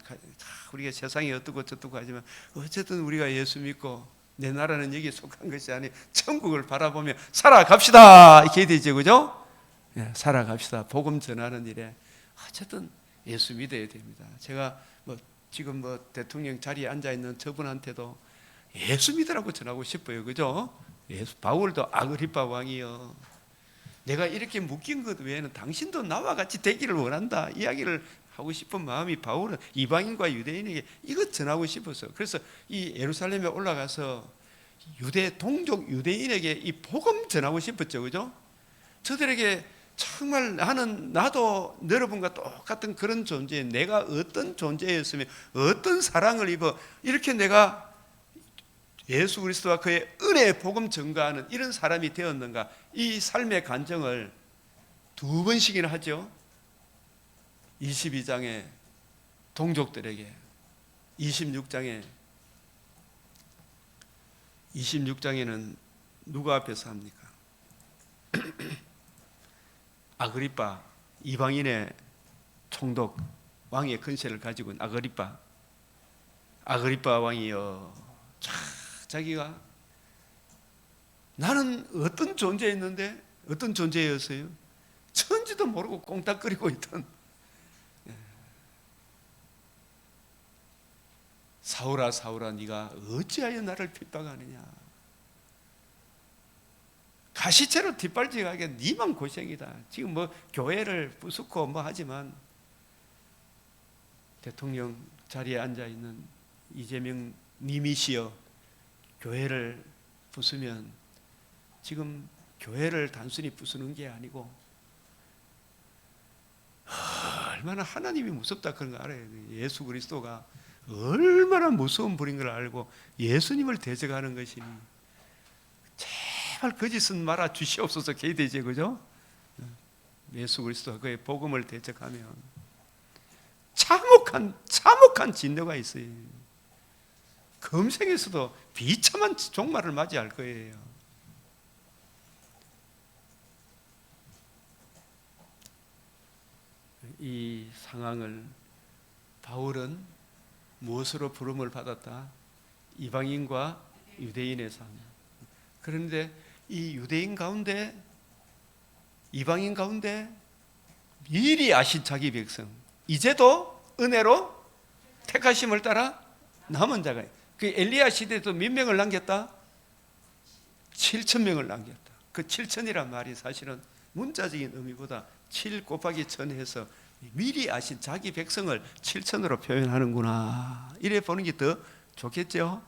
우리가 세상이 어떻고 저떻고 하지만 어쨌든 우리가 예수 믿고 내 나라는 여기에 속한 것이 아니 천국을 바라보며 살아갑시다, 이렇게 되죠, 그죠? 예, 살아갑시다. 복음 전하는 일에 어쨌든 예수 믿어야 됩니다. 제가 지금 대통령 자리에 앉아 있는 저분한테도 예수 믿으라고 전하고 싶어요, 그죠? 예수, 바울도 아그리파 왕이요, 내가 이렇게 묶인 것 외에는 당신도 나와 같이 되기를 원한다, 이야기를 하고 싶은 마음이 바울은 이방인과 유대인에게 이것 전하고 싶어서, 그래서 이 예루살렘에 올라가서 유대 동족 유대인에게 이 복음 전하고 싶었죠, 그죠? 저들에게 정말 나도 여러분과 똑같은 그런 존재, 내가 어떤 존재였으면 어떤 사랑을 입어 이렇게 내가 예수 그리스도와 그의 은혜의 복음 전가하는 이런 사람이 되었는가, 이 삶의 간증을 2번씩이나 하죠. 22장에 동족들에게, 26장에는 누구 앞에서 합니까? 아그리파, 이방인의 총독, 왕의 근세를 가지고 있는 아그리파 왕이요, 자기가 나는 어떤 존재였는데, 어떤 존재였어요? 천지도 모르고 꽁닥거리고 있던 사울아 사울아 네가 어찌하여 나를 핍박하느냐, 가시채로 뒷발질하게 네만 고생이다. 지금 교회를 부수고 하지만 대통령 자리에 앉아있는 이재명 님이시여, 교회를 부수면 지금 교회를 단순히 부수는 게 아니고 얼마나 하나님이 무섭다 그런 거 알아요. 예수 그리스도가 얼마나 무서운 분인 걸 알고 예수님을 대적하는 것이니 제발 거짓은 말아 주시옵소서 기도되죠, 그죠? 예수 그리스도가 그의 복음을 대적하면 참혹한 진노가 있어요. 금생에서도 비참한 종말을 맞이할 거예요. 이 상황을 바울은 무엇으로 부름을 받았다? 이방인과 유대인의 삶. 그런데 이 유대인 가운데, 이방인 가운데 미리 아신 자기 백성, 이제도 은혜로 택하심을 따라 남은 자가. 그 엘리야 시대에도 몇 명을 남겼다? 7,000명을 남겼다. 그 7,000이란 말이 사실은 문자적인 의미보다 7 곱하기 1,000 해서 미리 아신 자기 백성을 7,000으로 표현하는구나. 이래 보는 게 더 좋겠죠?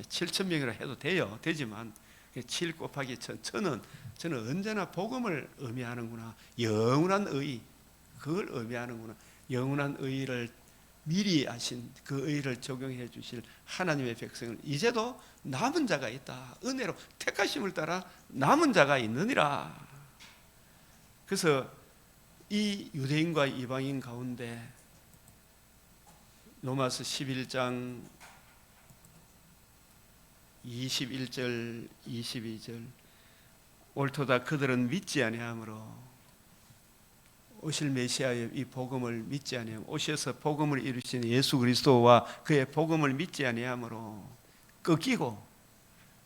7,000명이라 해도 돼요. 되지만 7 곱하기 1,000, 저는 언제나 복음을 의미하는구나. 영원한 의, 그걸 의미하는구나. 영원한 의를 미리 아신 그 의를 적용해 주실 하나님의 백성을 이제도 남은 자가 있다. 은혜로 택하심을 따라 남은 자가 있느니라. 그래서 이 유대인과 이방인 가운데 로마서 11장 21절 22절 옳도다 그들은 믿지 아니하므로 오실 메시아의 이 복음을 믿지 아니하므로 오셔서 복음을 이루신 예수 그리스도와 그의 복음을 믿지 아니하므로 꺾이고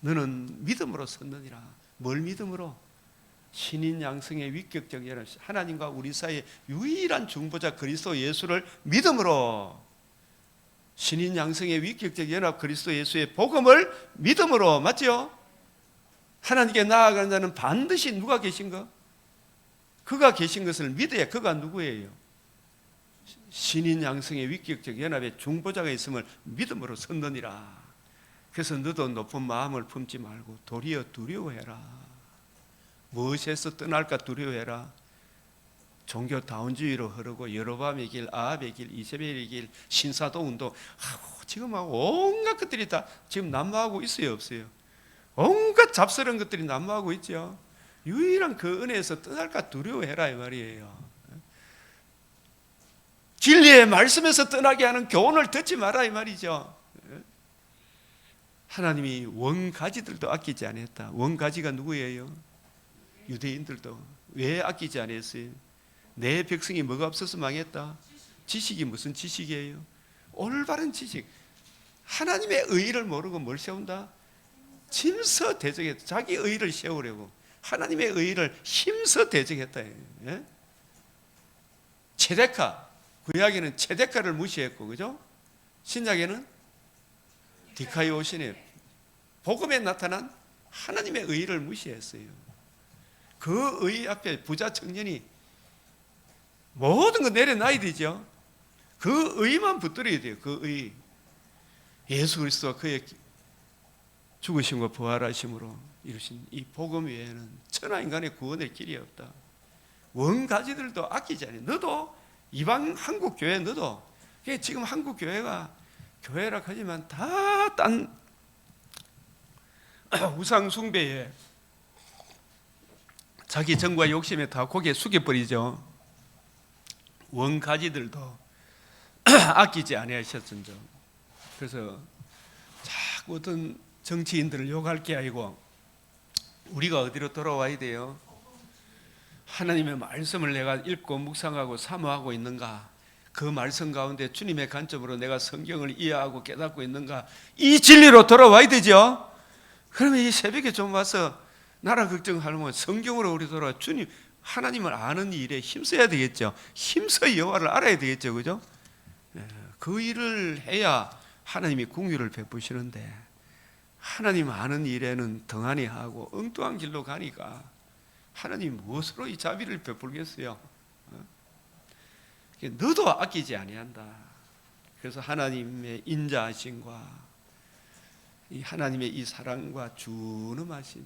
너는 믿음으로 섰느니라. 뭘 믿음으로? 신인 양성의 위격적 연합, 하나님과 우리 사이의 유일한 중보자 그리스도 예수를 믿음으로, 신인 양성의 위격적 연합 그리스도 예수의 복음을 믿음으로, 맞죠? 하나님께 나아가는 자는 반드시 누가 계신가? 그가 계신 것을 믿어야. 그가 누구예요? 신인 양성의 위격적 연합의 중보자가 있음을 믿음으로 섰느니라. 그래서 너도 높은 마음을 품지 말고 도리어 두려워해라. 무엇에서 떠날까 두려워해라. 종교다운주의로 흐르고 여로밤의 길, 아합의 길, 이세벨의 길, 신사도 운동 지금 온갖 것들이 다 지금 난무하고 있어요, 없어요? 온갖 잡스러운 것들이 난무하고 있죠. 유일한 그 은혜에서 떠날까 두려워해라 이 말이에요. 진리의 말씀에서 떠나게 하는 교훈을 듣지 마라 이 말이죠. 하나님이 원가지들도 아끼지 않았다. 원가지가 누구예요? 유대인들도. 왜 아끼지 않았어요? 내 백성이 뭐가 없어서 망했다? 지식이 무슨 지식이에요? 올바른 지식. 하나님의 의의를 모르고 뭘 세운다? 힘써 대적했다. 자기 의의를 세우려고 하나님의 의의를 힘써 대적했다. 예? 체데카, 구약에는 체데카를 무시했고, 그죠? 신약에는 디카이오신에 복음에 나타난 하나님의 의의를 무시했어요. 그 의의 앞에 부자 청년이 모든 거 내려놔야 되죠. 그 의의만 붙들어야 돼요. 그 의의. 예수 그리스도와 그의 죽으심과 부활하심으로 이루신 이 복음 외에는 천하 인간의 구원의 길이 없다. 원가지들도 아끼지 않아요. 너도 이방 한국 교회, 너도 지금 한국 교회가 교회라 하지만 다 딴 우상 숭배에 자기 정과 욕심에 다 고개 숙여버리죠. 원가지들도 아끼지 아니하셨던죠. 그래서 자꾸 어떤 정치인들을 욕할 게 아니고 우리가 어디로 돌아와야 돼요? 하나님의 말씀을 내가 읽고 묵상하고 사모하고 있는가? 그 말씀 가운데 주님의 관점으로 내가 성경을 이해하고 깨닫고 있는가? 이 진리로 돌아와야 되죠. 그러면 이 새벽에 좀 와서 나라 걱정하려면 성경으로 우리 돌아와 주님 하나님을 아는 일에 힘써야 되겠죠. 힘써 여호와를 알아야 되겠죠, 그죠? 그 일을 해야 하나님이 긍휼을 베푸시는데 하나님 아는 일에는 등한히 하고 엉뚱한 길로 가니까 하나님 무엇으로 이 자비를 베풀겠어요? 너도 아끼지 아니한다. 그래서 하나님의 인자하심과 이 하나님의 이 사랑과 준엄하심,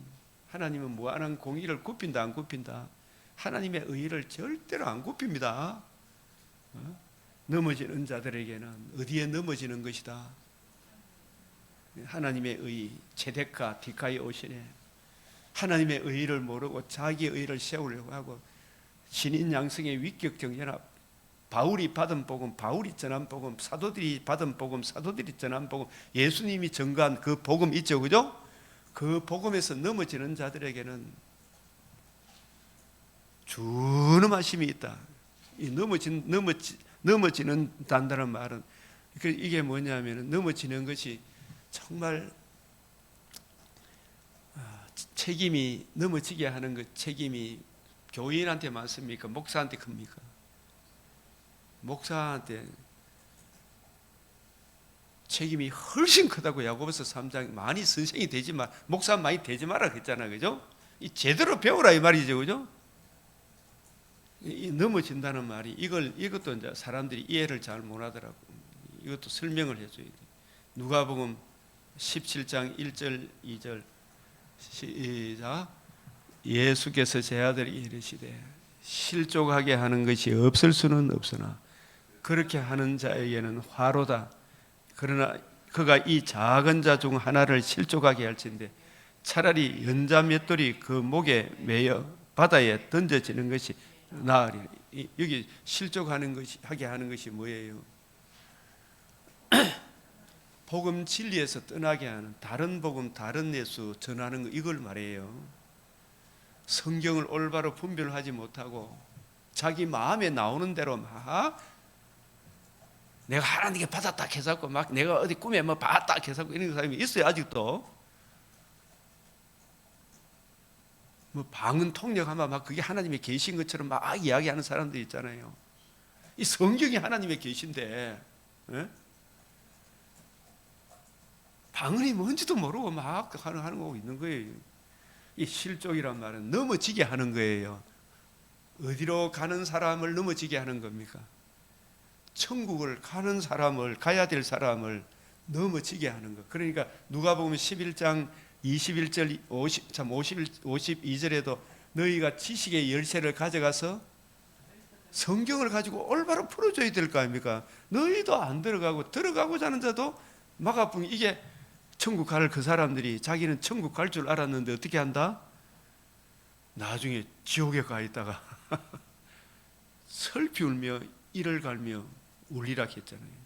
하나님은 무한한 공의를 굽힌다 안 굽힌다? 하나님의 의의를 절대로 안 굽힙니다. 넘어지는 자들에게는 어디에 넘어지는 것이다? 하나님의 의의, 체데카, 디카이 오시네. 하나님의 의의를 모르고 자기의 의의를 세우려고 하고 신인 양성의 위격적 연합, 바울이 받은 복음, 바울이 전한 복음, 사도들이 받은 복음, 사도들이 전한 복음, 예수님이 전가한 그 복음 있죠, 그죠? 그 복음에서 넘어지는 자들에게는 준엄하심이 있다. 이 넘어지는 단다는 말은 이게 뭐냐면 넘어지는 것이 정말 책임이 넘어지게 하는 그 책임이 교인한테 많습니까? 목사한테 큽니까? 목사한테 책임이 훨씬 크다고 야고보서 3장 많이 선생이 되지 마, 목사 많이 되지 마라 그랬잖아, 그죠? 이 제대로 배우라 이 말이죠, 그죠? 이 넘어진다는 말이 이것도 이제 사람들이 이해를 잘 못하더라고. 이것도 설명을 해줘야 돼. 누가복음 17장 1절 2절 시작. 예수께서 제 아들이 이르시되 실족하게 하는 것이 없을 수는 없으나 그렇게 하는 자에게는 화로다. 그러나 그가 이 작은 자 중 하나를 실족하게 할진대 차라리 연자 맷돌이 그 목에 매여 바다에 던져지는 것이 나으리니. 여기 실족하는 것이 하게 하는 것이 뭐예요? 복음 진리에서 떠나게 하는 다른 복음, 다른 예수 전하는 거, 이걸 말해요. 성경을 올바로 분별하지 못하고 자기 마음에 나오는 대로 막 내가 하나님께 받았다 해서고 막 내가 어디 꿈에 뭐 봤다 해서고 이런 사람이 있어요. 아직도 뭐 방언 통역하면 막 그게 하나님의 계신 것처럼 막 이야기하는 사람들 있잖아요. 이 성경이 하나님의 계신데, 예? 방언이 뭔지도 모르고 막 하는 거 있는 거예요. 이 실족이란 말은 넘어지게 하는 거예요. 어디로 가는 사람을 넘어지게 하는 겁니까? 천국을 가는 사람을, 가야 될 사람을 넘어지게 하는 것. 그러니까 누가복음 11장 21절 52절에도 너희가 지식의 열쇠를 가져가서 성경을 가지고 올바로 풀어줘야 될 거 아닙니까? 너희도 안 들어가고 들어가고자 하는 자도 막아뿐. 이게 천국 갈 그 사람들이 자기는 천국 갈 줄 알았는데 어떻게 한다? 나중에 지옥에 가 있다가 슬피 울며 이를 갈며 울리라 했잖아요.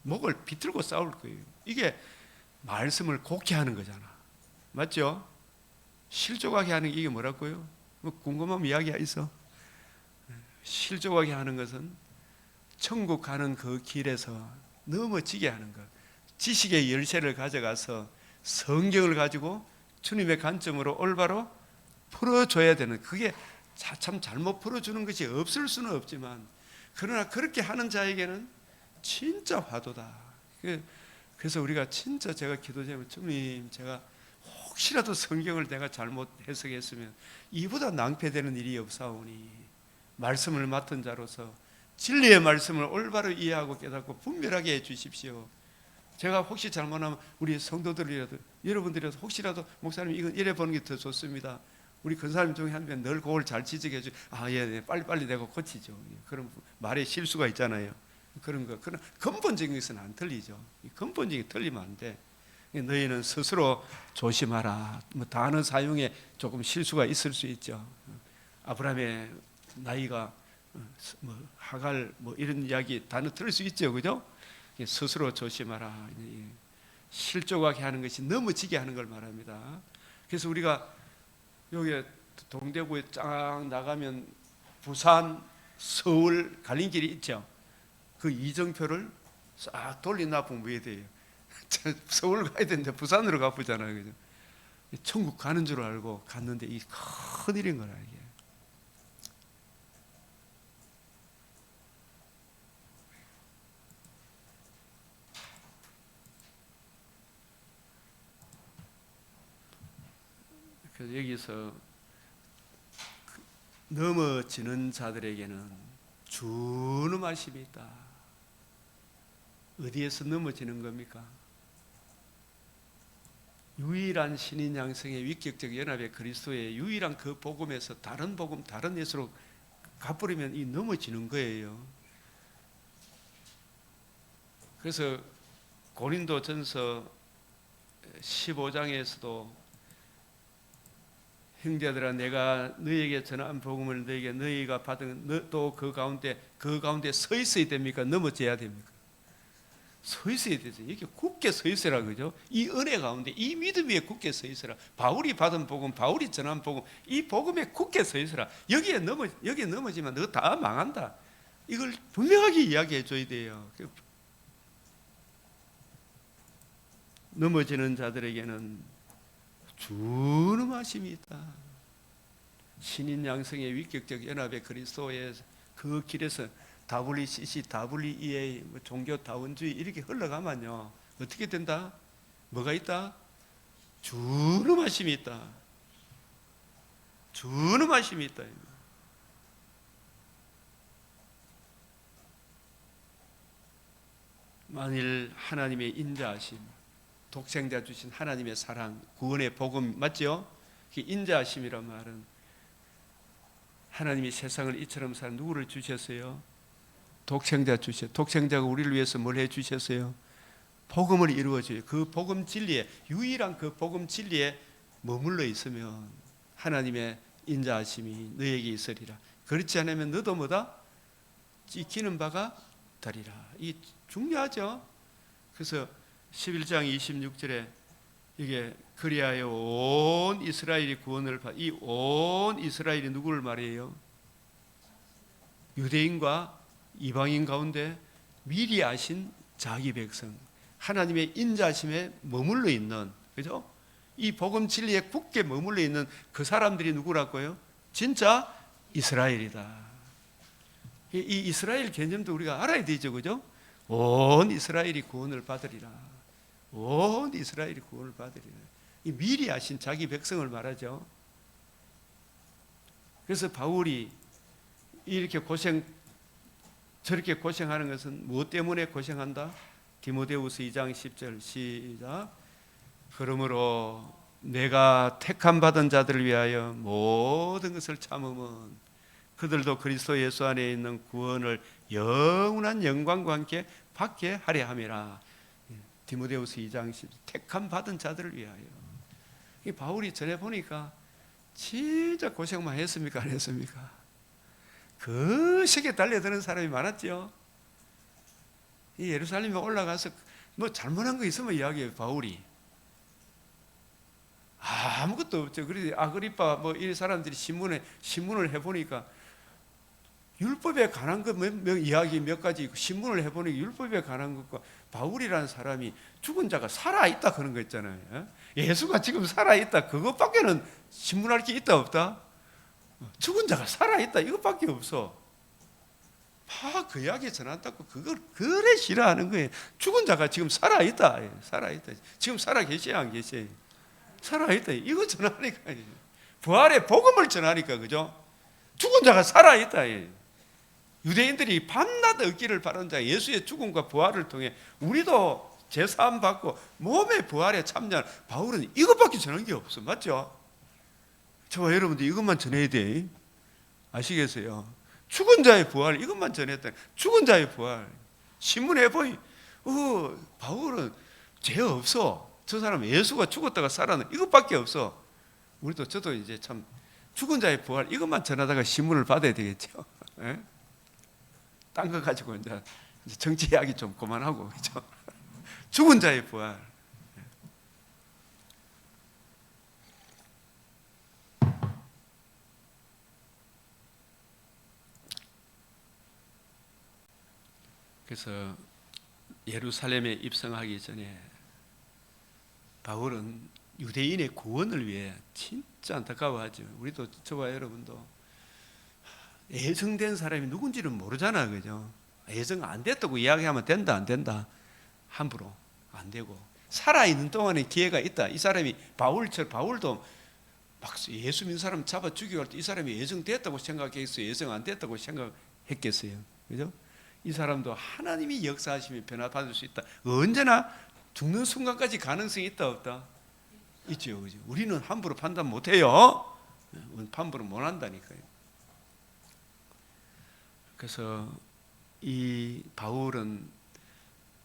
목을 비틀고 싸울 거예요. 이게 말씀을 곡게 하는 거잖아. 맞죠? 실족하게 하는 게 이게 뭐라고요? 뭐 궁금하면 이야기가 있어. 실족하게 하는 것은 천국 가는 그 길에서 넘어지게 하는 것. 지식의 열쇠를 가져가서 성경을 가지고 주님의 관점으로 올바로 풀어줘야 되는, 그게 참 잘못 풀어주는 것이 없을 수는 없지만 그러나 그렇게 하는 자에게는 진짜 화도다. 그래서 우리가 진짜 제가 기도자면 주님, 제가 혹시라도 성경을 내가 잘못 해석했으면 이보다 낭패되는 일이 없사오니 말씀을 맡은 자로서 진리의 말씀을 올바로 이해하고 깨닫고 분별하게 해 주십시오. 제가 혹시 잘못하면 우리 성도들이라도 여러분들이라도 혹시라도 목사님 이건 이래 보는 게 더 좋습니다. 우리 근사님 중에 한 명 늘 그걸 잘 지적해 주. 예, 빨리빨리 내가 고치죠. 그런 말에 실수가 있잖아요. 그런 거. 그런 근본적인 것은 안 틀리죠. 근본적인 게 틀리면 안 돼. 너희는 스스로 조심하라. 뭐 단어 사용에 조금 실수가 있을 수 있죠. 아브라함의 나이가 뭐 하갈 뭐 이런 이야기 단어 들을 수 있죠, 그죠? 스스로 조심하라. 실족하게 하는 것이 넘어지게 하는 걸 말합니다. 그래서 우리가 여기 동대구에 쫙 나가면 부산, 서울 갈림길이 있죠. 그 이정표를 싹 돌려놔보면 왜 돼요? 서울 가야 되는데 부산으로 가보잖아요, 그죠? 천국 가는 줄 알고 갔는데 이 큰일인 거라 이게. 그래서 여기서 넘어지는 자들에게는 주는 말씀이 있다. 어디에서 넘어지는 겁니까? 유일한 신인 양성의 위격적 연합의 그리스도의 유일한 그 복음에서 다른 복음, 다른 예수로 가버리면 이 넘어지는 거예요. 그래서 고린도전서 15장에서도 형제들아 내가 너희에게 전한 복음을 너희가 받은 또 그 가운데 서 있어야 됩니까? 넘어져야 됩니까? 서 있어야 되죠. 이렇게 굳게 서 있으라 그죠? 이 은혜 가운데 이 믿음 위에 굳게 서 있으라. 바울이 받은 복음, 바울이 전한 복음, 이 복음에 굳게 서 있으라. 여기에 넘어지면 너 다 망한다. 이걸 분명하게 이야기해 줘야 돼요. 넘어지는 자들에게는 주는 말씀이 있다. 신인 양성의 위격적 연합의 그리스도의 그 길에서 WCC, WEA, 뭐 종교 다원주의 이렇게 흘러가면요 어떻게 된다? 뭐가 있다? 준엄하심이 있다. 준엄하심이 있다. 만일 하나님의 인자하심, 독생자 주신 하나님의 사랑, 구원의 복음 맞죠? 인자하심이란 말은 하나님이 세상을 이처럼 산 누구를 주셨어요? 독생자 주셨어요. 독생자가 우리를 위해서 뭘 해주셨어요? 복음을 이루어줘요. 그 복음 진리에, 유일한 그 복음 진리에 머물러 있으면 하나님의 인자하심이 너에게 있으리라. 그렇지 않으면 너도 뭐다? 찍히는 바가 되리라. 이 중요하죠. 그래서 11장 26절에 이게 그리하여 온 이스라엘이 구원을 받. 이 온 이스라엘이 누구를 말해요? 유대인과 이방인 가운데 미리 아신 자기 백성, 하나님의 인자심에 머물러 있는, 그죠? 이 복음 진리에 굳게 머물러 있는 그 사람들이 누구라고요? 진짜 이스라엘이다. 이 이스라엘 개념도 우리가 알아야 되죠, 그죠? 온 이스라엘이 구원을 받으리라. 온 이스라엘이 구원을 받으리라. 이 미리 아신 자기 백성을 말하죠. 그래서 바울이 이렇게 저렇게 고생하는 것은 무엇 때문에 고생한다? 디모데후서 2장 10절 시작. 그러므로 내가 택함 받은 자들을 위하여 모든 것을 참음은 그들도 그리스도 예수 안에 있는 구원을 영원한 영광과 함께 받게 하려 함이라. 디모데후서 2장 10절 택함 받은 자들을 위하여. 이 바울이 전해 보니까 진짜 고생만 했습니까? 안 했습니까? 그 식에 달려드는 사람이 많았죠. 이 예루살렘에 올라가서 뭐 잘못한 거 있으면 이야기해요. 바울이 아무것도 없죠. 그래서 아그리빠 뭐 이 사람들이 신문을 해보니까 율법에 관한 것 이야기 몇 가지 있고, 신문을 해보니까 율법에 관한 것과 바울이라는 사람이 죽은 자가 살아있다 그런 거 있잖아요. 예수가 지금 살아있다 그것밖에는 신문할 게 있다 없다? 죽은 자가 살아있다 이것밖에 없어. 그 이야기 전한다고 그걸 그래 싫어하는 거예요. 죽은 자가 지금 살아있다. 살아있다. 지금 살아계셔야 안 계셔요? 살아있다. 이거 전하니까. 부활의 복음을 전하니까, 그죠? 죽은 자가 살아있다. 유대인들이 밤낮 얻기를 바란 자 예수의 죽음과 부활을 통해 우리도 제사함 받고 몸의 부활에 참여한 바울은 이것밖에 전한 게 없어. 맞죠? 저와 여러분들 이것만 전해야 돼. 아시겠어요? 죽은 자의 부활 이것만 전했다. 죽은 자의 부활 신문에 보이. 바울은 죄 없어. 저 사람 예수가 죽었다가 살아난 이것밖에 없어. 우리도 저도 이제 참 죽은 자의 부활 이것만 전하다가 신문을 받아야 되겠죠. 딴 거 가지고 이제 정치 이야기 좀 그만하고, 그죠? 죽은 자의 부활. 그래서 예루살렘에 입성하기 전에 바울은 유대인의 구원을 위해 진짜 안타까워하죠. 우리도 저와 여러분도 예정된 사람이 누군지는 모르잖아, 그죠? 예정 안 됐다고 이야기하면 된다 안 된다? 함부로 안 되고, 살아있는 동안에 기회가 있다. 이 사람이 바울도 막 예수 믿는 사람 잡아 죽이고 할 때 이 사람이 예정됐다고 생각했어요? 예정 안 됐다고 생각했겠어요? 그죠? 이 사람도 하나님이 역사하시면 변화받을 수 있다. 언제나 죽는 순간까지 가능성이 있다 없다? 있죠, 그죠? 우리는 함부로 판단 못해요. 함부로 못한다니까요. 그래서 이 바울은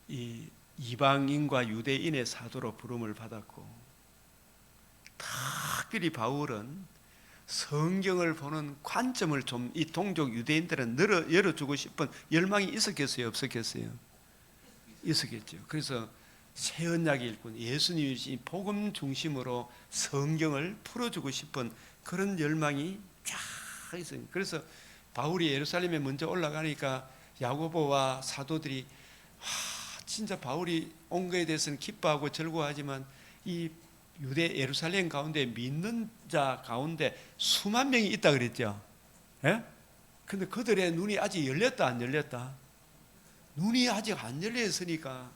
이 이방인과 유대인의 사도로 부름을 받았고, 특별히 바울은 성경을 보는 관점을 좀 이 동족 유대인들은 열어주고 싶은 열망이 있었겠어요? 없었겠어요? 있었겠죠. 그래서 새 언약 일꾼 예수님이 복음 중심으로 성경을 풀어주고 싶은 그런 열망이 쫙 있어요. 그래서 바울이 예루살렘에 먼저 올라가니까 야고보와 사도들이 진짜 바울이 온 거에 대해서는 기뻐하고 즐거워하지만 이 유대 예루살렘 가운데 믿는 자 가운데 수만 명이 있다 그랬죠. 예? 근데 그들의 눈이 아직 열렸다 안 열렸다? 눈이 아직 안 열려 있으니까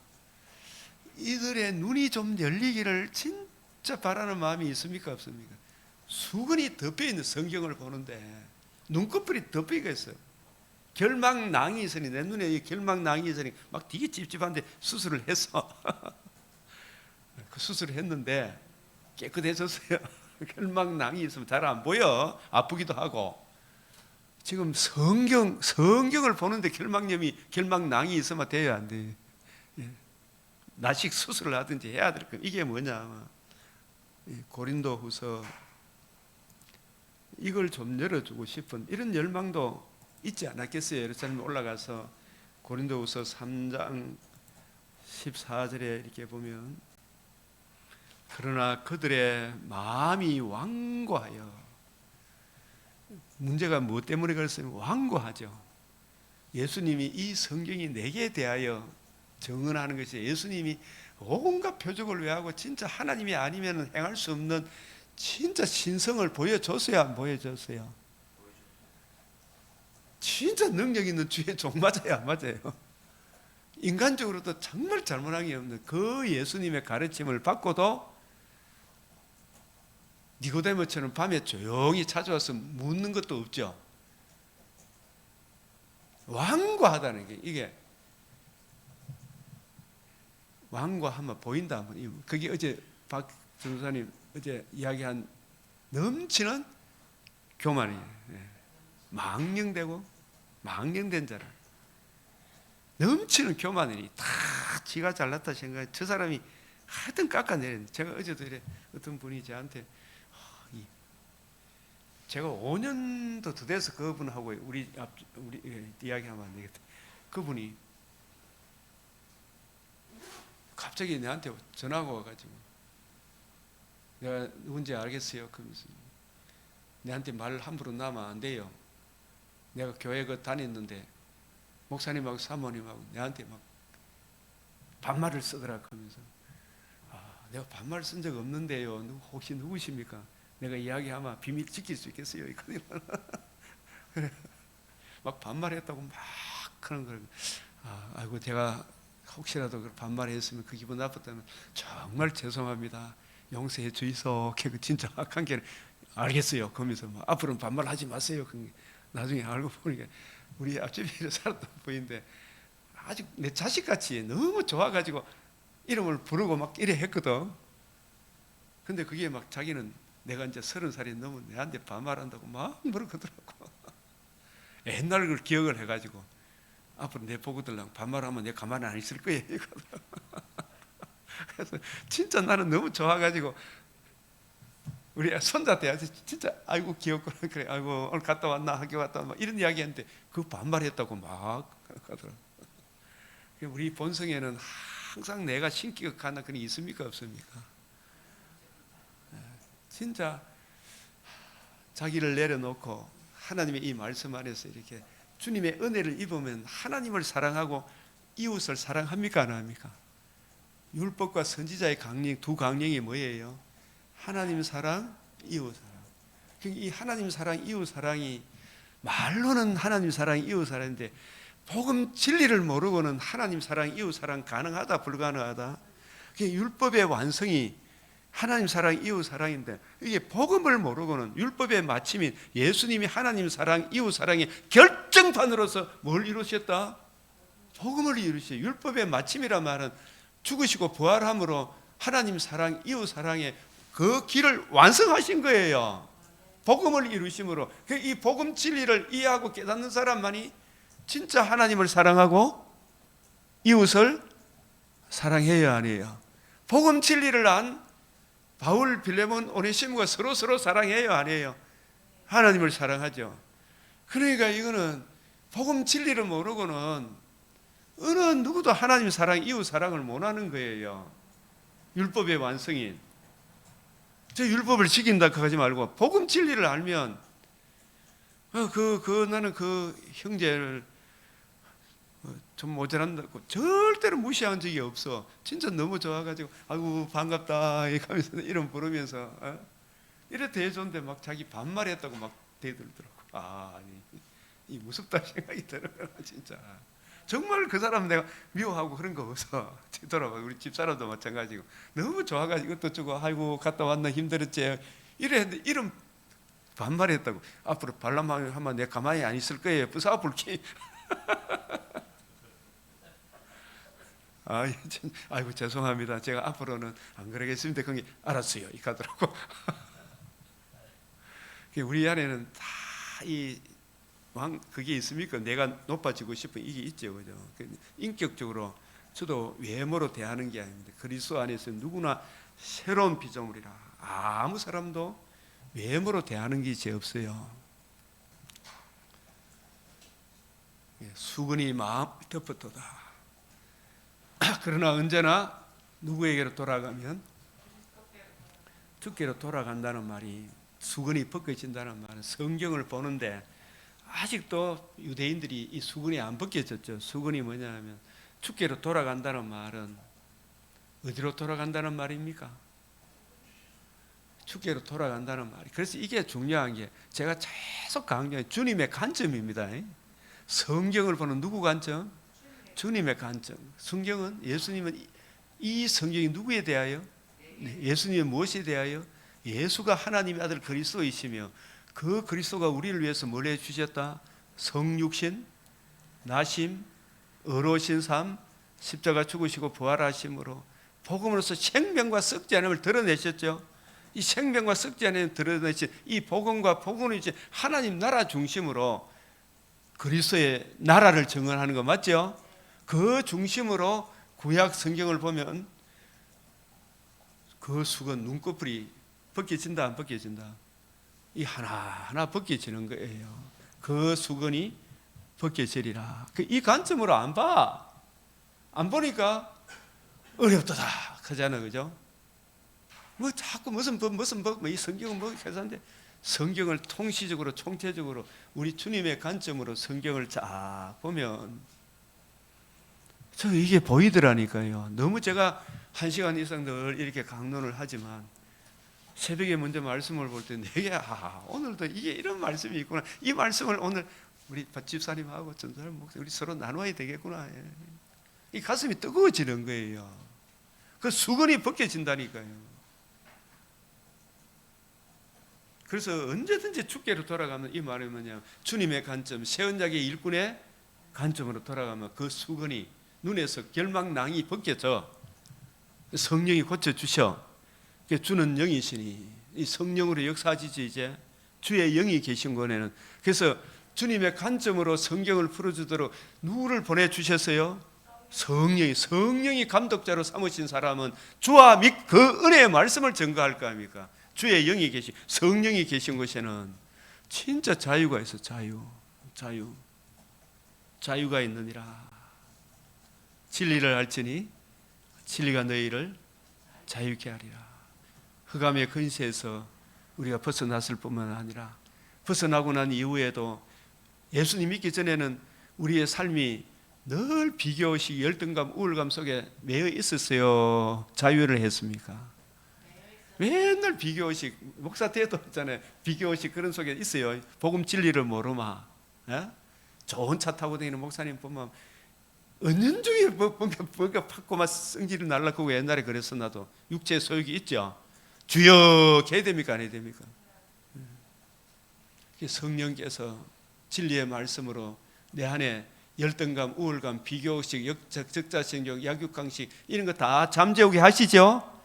이들의 눈이 좀 열리기를 진짜 바라는 마음이 있습니까 없습니까? 수건이 덮여있는 성경을 보는데 눈꺼풀이 덮여있어요. 결막낭이 있으니, 내 눈에 결막낭이 있으니 막 되게 찝찝한데 수술을 했어. 그 수술을 했는데 깨끗해졌어요. 결막낭이 있으면 잘 안 보여. 아프기도 하고. 지금 성경을 보는데 결막낭이 있으면 돼요, 안 돼요? 예. 나식 수술을 하든지 해야 될 거. 이게 뭐냐? 고린도후서 이걸 좀 열어주고 싶은 이런 열망도 있지 않았겠어요? 예루살렘에 올라가서 고린도후서 3장 14절에 이렇게 보면, 그러나 그들의 마음이 완고하여. 문제가 무엇 때문에 그랬으면 완고하죠. 예수님이 이 성경이 내게 대하여 증언하는 것이, 예수님이 온갖 표적을 외하고 진짜 하나님이 아니면 행할 수 없는 진짜 신성을 보여줬어요, 안 보여줬어요? 진짜 능력 있는 주의 종 맞아요, 안 맞아요? 인간적으로도 정말 잘못한 게 없는 그 예수님의 가르침을 받고도 니고데모처럼 밤에 조용히 찾아와서 묻는 것도 없죠. 완고하다는 게, 이게 완고하면 보인다. 그게 어제 박 전도사님 어제 이야기한 넘치는 교만이에요. 망령되고 망령된 자라. 넘치는 교만이니 다 지가 잘났다 생각해. 저 사람이 하여튼 깎아내렸는데, 제가 어제도 이래 어떤 분이 저한테, 제가 5년도 더 돼서 그분하고 우리 이야기하면 안 되겠다. 그분이 갑자기 내한테 전화가 와가지고, 내가 누군지 알겠어요? 그러면서 내한테 말 함부로 나면 안 돼요. 내가 교회 다녔는데 목사님하고 사모님하고 내한테 막 반말을 쓰더라. 그러면서, 내가 반말 쓴 적 없는데요. 혹시 누구십니까? 내가 이야기하면 비밀 지킬 수 있겠어요? 그래. 막 반말했다고 막 그런 걸. 아이고, 제가 혹시라도 반말했으면 그 기분 나빴다면 정말 죄송합니다. 용서해 주이소. 진짜 악한 게 알겠어요. 그러면서 뭐 앞으로는 반말하지 마세요. 나중에 알고 보니까 우리 앞집에 살았던 분인데 아직 내 자식같이 너무 좋아가지고 이름을 부르고 막 이래 했거든. 근데 그게 막 자기는 내가 이제 30살이 넘은 내한테 반말한다고 막 뭐라 그러더라고. 옛날 걸 기억을 해가지고 앞으로 내 보고들랑 반말하면 내가 가만히 안 있을 거예요. 그래서 진짜 나는 너무 좋아가지고 우리 손자한테 진짜 아이고 귀엽구나, 그래, 아이고 오늘 갔다 왔나, 학교 갔다 왔나 이런 이야기했는데 그 반말했다고 막 하더라고. 우리 본성에는 항상 내가 신기하는 그런 게 있습니까 없습니까? 진짜 자기를 내려놓고 하나님의 이 말씀 안에서 이렇게 주님의 은혜를 입으면 하나님을 사랑하고 이웃을 사랑합니까 안 합니까? 율법과 선지자의 강령, 두 강령이 뭐예요? 하나님 사랑, 이웃 사랑. 이 하나님 사랑, 이웃 사랑이 말로는 하나님 사랑, 이웃 사랑인데 복음 진리를 모르고는 하나님 사랑, 이웃 사랑 가능하다 불가능하다? 율법의 완성이 하나님 사랑, 이웃 사랑인데 이게 복음을 모르고는 율법의 마침인 예수님이 하나님 사랑, 이웃 사랑의 결정판으로서 뭘 이루셨다? 복음을 이루셨어요. 율법의 마침이란 말은 죽으시고 부활함으로 하나님 사랑, 이웃 사랑의 그 길을 완성하신 거예요. 복음을 이루심으로. 이 복음 진리를 이해하고 깨닫는 사람만이 진짜 하나님을 사랑하고 이웃을 사랑해야 하네요. 복음 진리를 안 바울, 빌레몬, 오네시모가 서로 사랑해요 안 해요? 하나님을 사랑하죠. 그러니까 이거는 복음 진리를 모르고는 어느 누구도 하나님 사랑, 이웃 사랑을 못하는 거예요. 율법의 완성인. 저 율법을 지킨다 하지 말고 복음 진리를 알면 나는 그 형제를 좀 모자란다고 절대로 무시한 적이 없어. 진짜 너무 좋아가지고 아이고 반갑다 이러면서 이름 부르면서 이래 대해줬는데 막 자기 반말했다고 막 대들더라고. 아니 이 무섭다 생각이 들어요. 진짜 정말 그 사람 내가 미워하고 그런 거 없어. 뒤돌아봐. 우리 집사람도 마찬가지고 너무 좋아가지고 이것도 주고 아이고 갔다 왔나 힘들었지 이랬는데 이런 반말했다고. 앞으로 발람하면 내가 가만히 안 있을 거예요. 부사 불기. 아이고 죄송합니다. 제가 앞으로는 안 그러겠습니다. 그게 알았어요. 이 가더라고. 우리 안에는 다 이 그게 있습니까? 내가 높아지고 싶은 이게 있죠, 그죠? 인격적으로 저도 외모로 대하는 게 아닙니다. 그리스도 안에서 누구나 새로운 피조물이라 아무 사람도 외모로 대하는 게 이제 없어요. 수근이 마음 덮어도다. 그러나 언제나 누구에게로 돌아가면 주께로 돌아간다는 말이 수근이 벗겨진다는 말은 성경을 보는데 아직도 유대인들이 이 수근이 안 벗겨졌죠. 수근이 뭐냐면 주께로 돌아간다는 말은 어디로 돌아간다는 말입니까? 주께로 돌아간다는 말이. 그래서 이게 중요한 게 제가 계속 강조한 주님의 관점입니다. 성경을 보는 누구 관점? 주님의 관점. 성경은 예수님은 이 성경이 누구에 대하여? 예수님은 무엇에 대하여? 예수가 하나님의 아들 그리스도이시며 그 그리스도가 우리를 위해서 뭘 해주셨다? 성육신, 나심, 의로우신 삶, 십자가 죽으시고 부활하심으로 복음으로서 생명과 썩지 않음을 드러내셨죠. 이 생명과 썩지 않음을 드러내신 이 복음과 복음은 이제 하나님 나라 중심으로 그리스도의 나라를 증언하는 거 맞죠? 그 중심으로 구약 성경을 보면 그 수건 눈꺼풀이 벗겨진다 안 벗겨진다? 이 하나하나 벗겨지는 거예요. 그 수건이 벗겨지리라. 이 관점으로 안 봐. 안 보니까 어렵다 하잖아, 그죠? 뭐 자꾸 무슨 법, 이 성경은 뭐 해서인데 성경을 통시적으로 총체적으로 우리 주님의 관점으로 성경을 쫙 보면 저 이게 보이더라니까요. 너무 제가 1시간 이상 늘 이렇게 강론을 하지만 새벽에 먼저 말씀을 볼 때 내게 오늘도 이게 이런 말씀이 있구나. 이 말씀을 오늘 우리 집사님하고 전사님 목사님 우리 서로 나눠야 되겠구나. 이 가슴이 뜨거워지는 거예요. 그 수건이 벗겨진다니까요. 그래서 언제든지 주께로 돌아가면 이 말은 뭐냐? 주님의 관점, 새 언약의 일꾼의 관점으로 돌아가면 그 수건이 눈에서 결망낭이 벗겨져 성령이 고쳐주셔. 주는 영이시니 이 성령으로 역사하시지. 이제 주의 영이 계신 거네는. 그래서 주님의 관점으로 성경을 풀어주도록 누구를 보내주셨어요? 성령이 감독자로 삼으신 사람은 주와 및 그 은혜의 말씀을 증거할 거 아닙니까? 주의 영이 계신 성령이 계신 곳에는 진짜 자유가 있어. 자유가 있느니라. 진리를 알지니 진리가 너희를 자유케 하리라. 흑암의 근세에서 우리가 벗어났을 뿐만 아니라 벗어나고 난 이후에도 예수님 믿기 전에는 우리의 삶이 늘 비교의식, 열등감, 우울감 속에 매여 있었어요. 자유를 했습니까? 맨날 비교의식, 목사 때도 있잖아요. 비교의식 그런 속에 있어요. 복음 진리를 모르마. 예? 좋은 차 타고 다니는 목사님 보면 은연중에 뭔가 팍고만 성질을 날라고 옛날에 그랬어. 나도 육체의 소욕이 있죠. 주여 해야 됩니까? 안 해야 됩니까? 성령께서 진리의 말씀으로 내 안에 열등감, 우울감, 비교의식, 적자신경, 약육강식 이런 거 다 잠재우게 하시죠?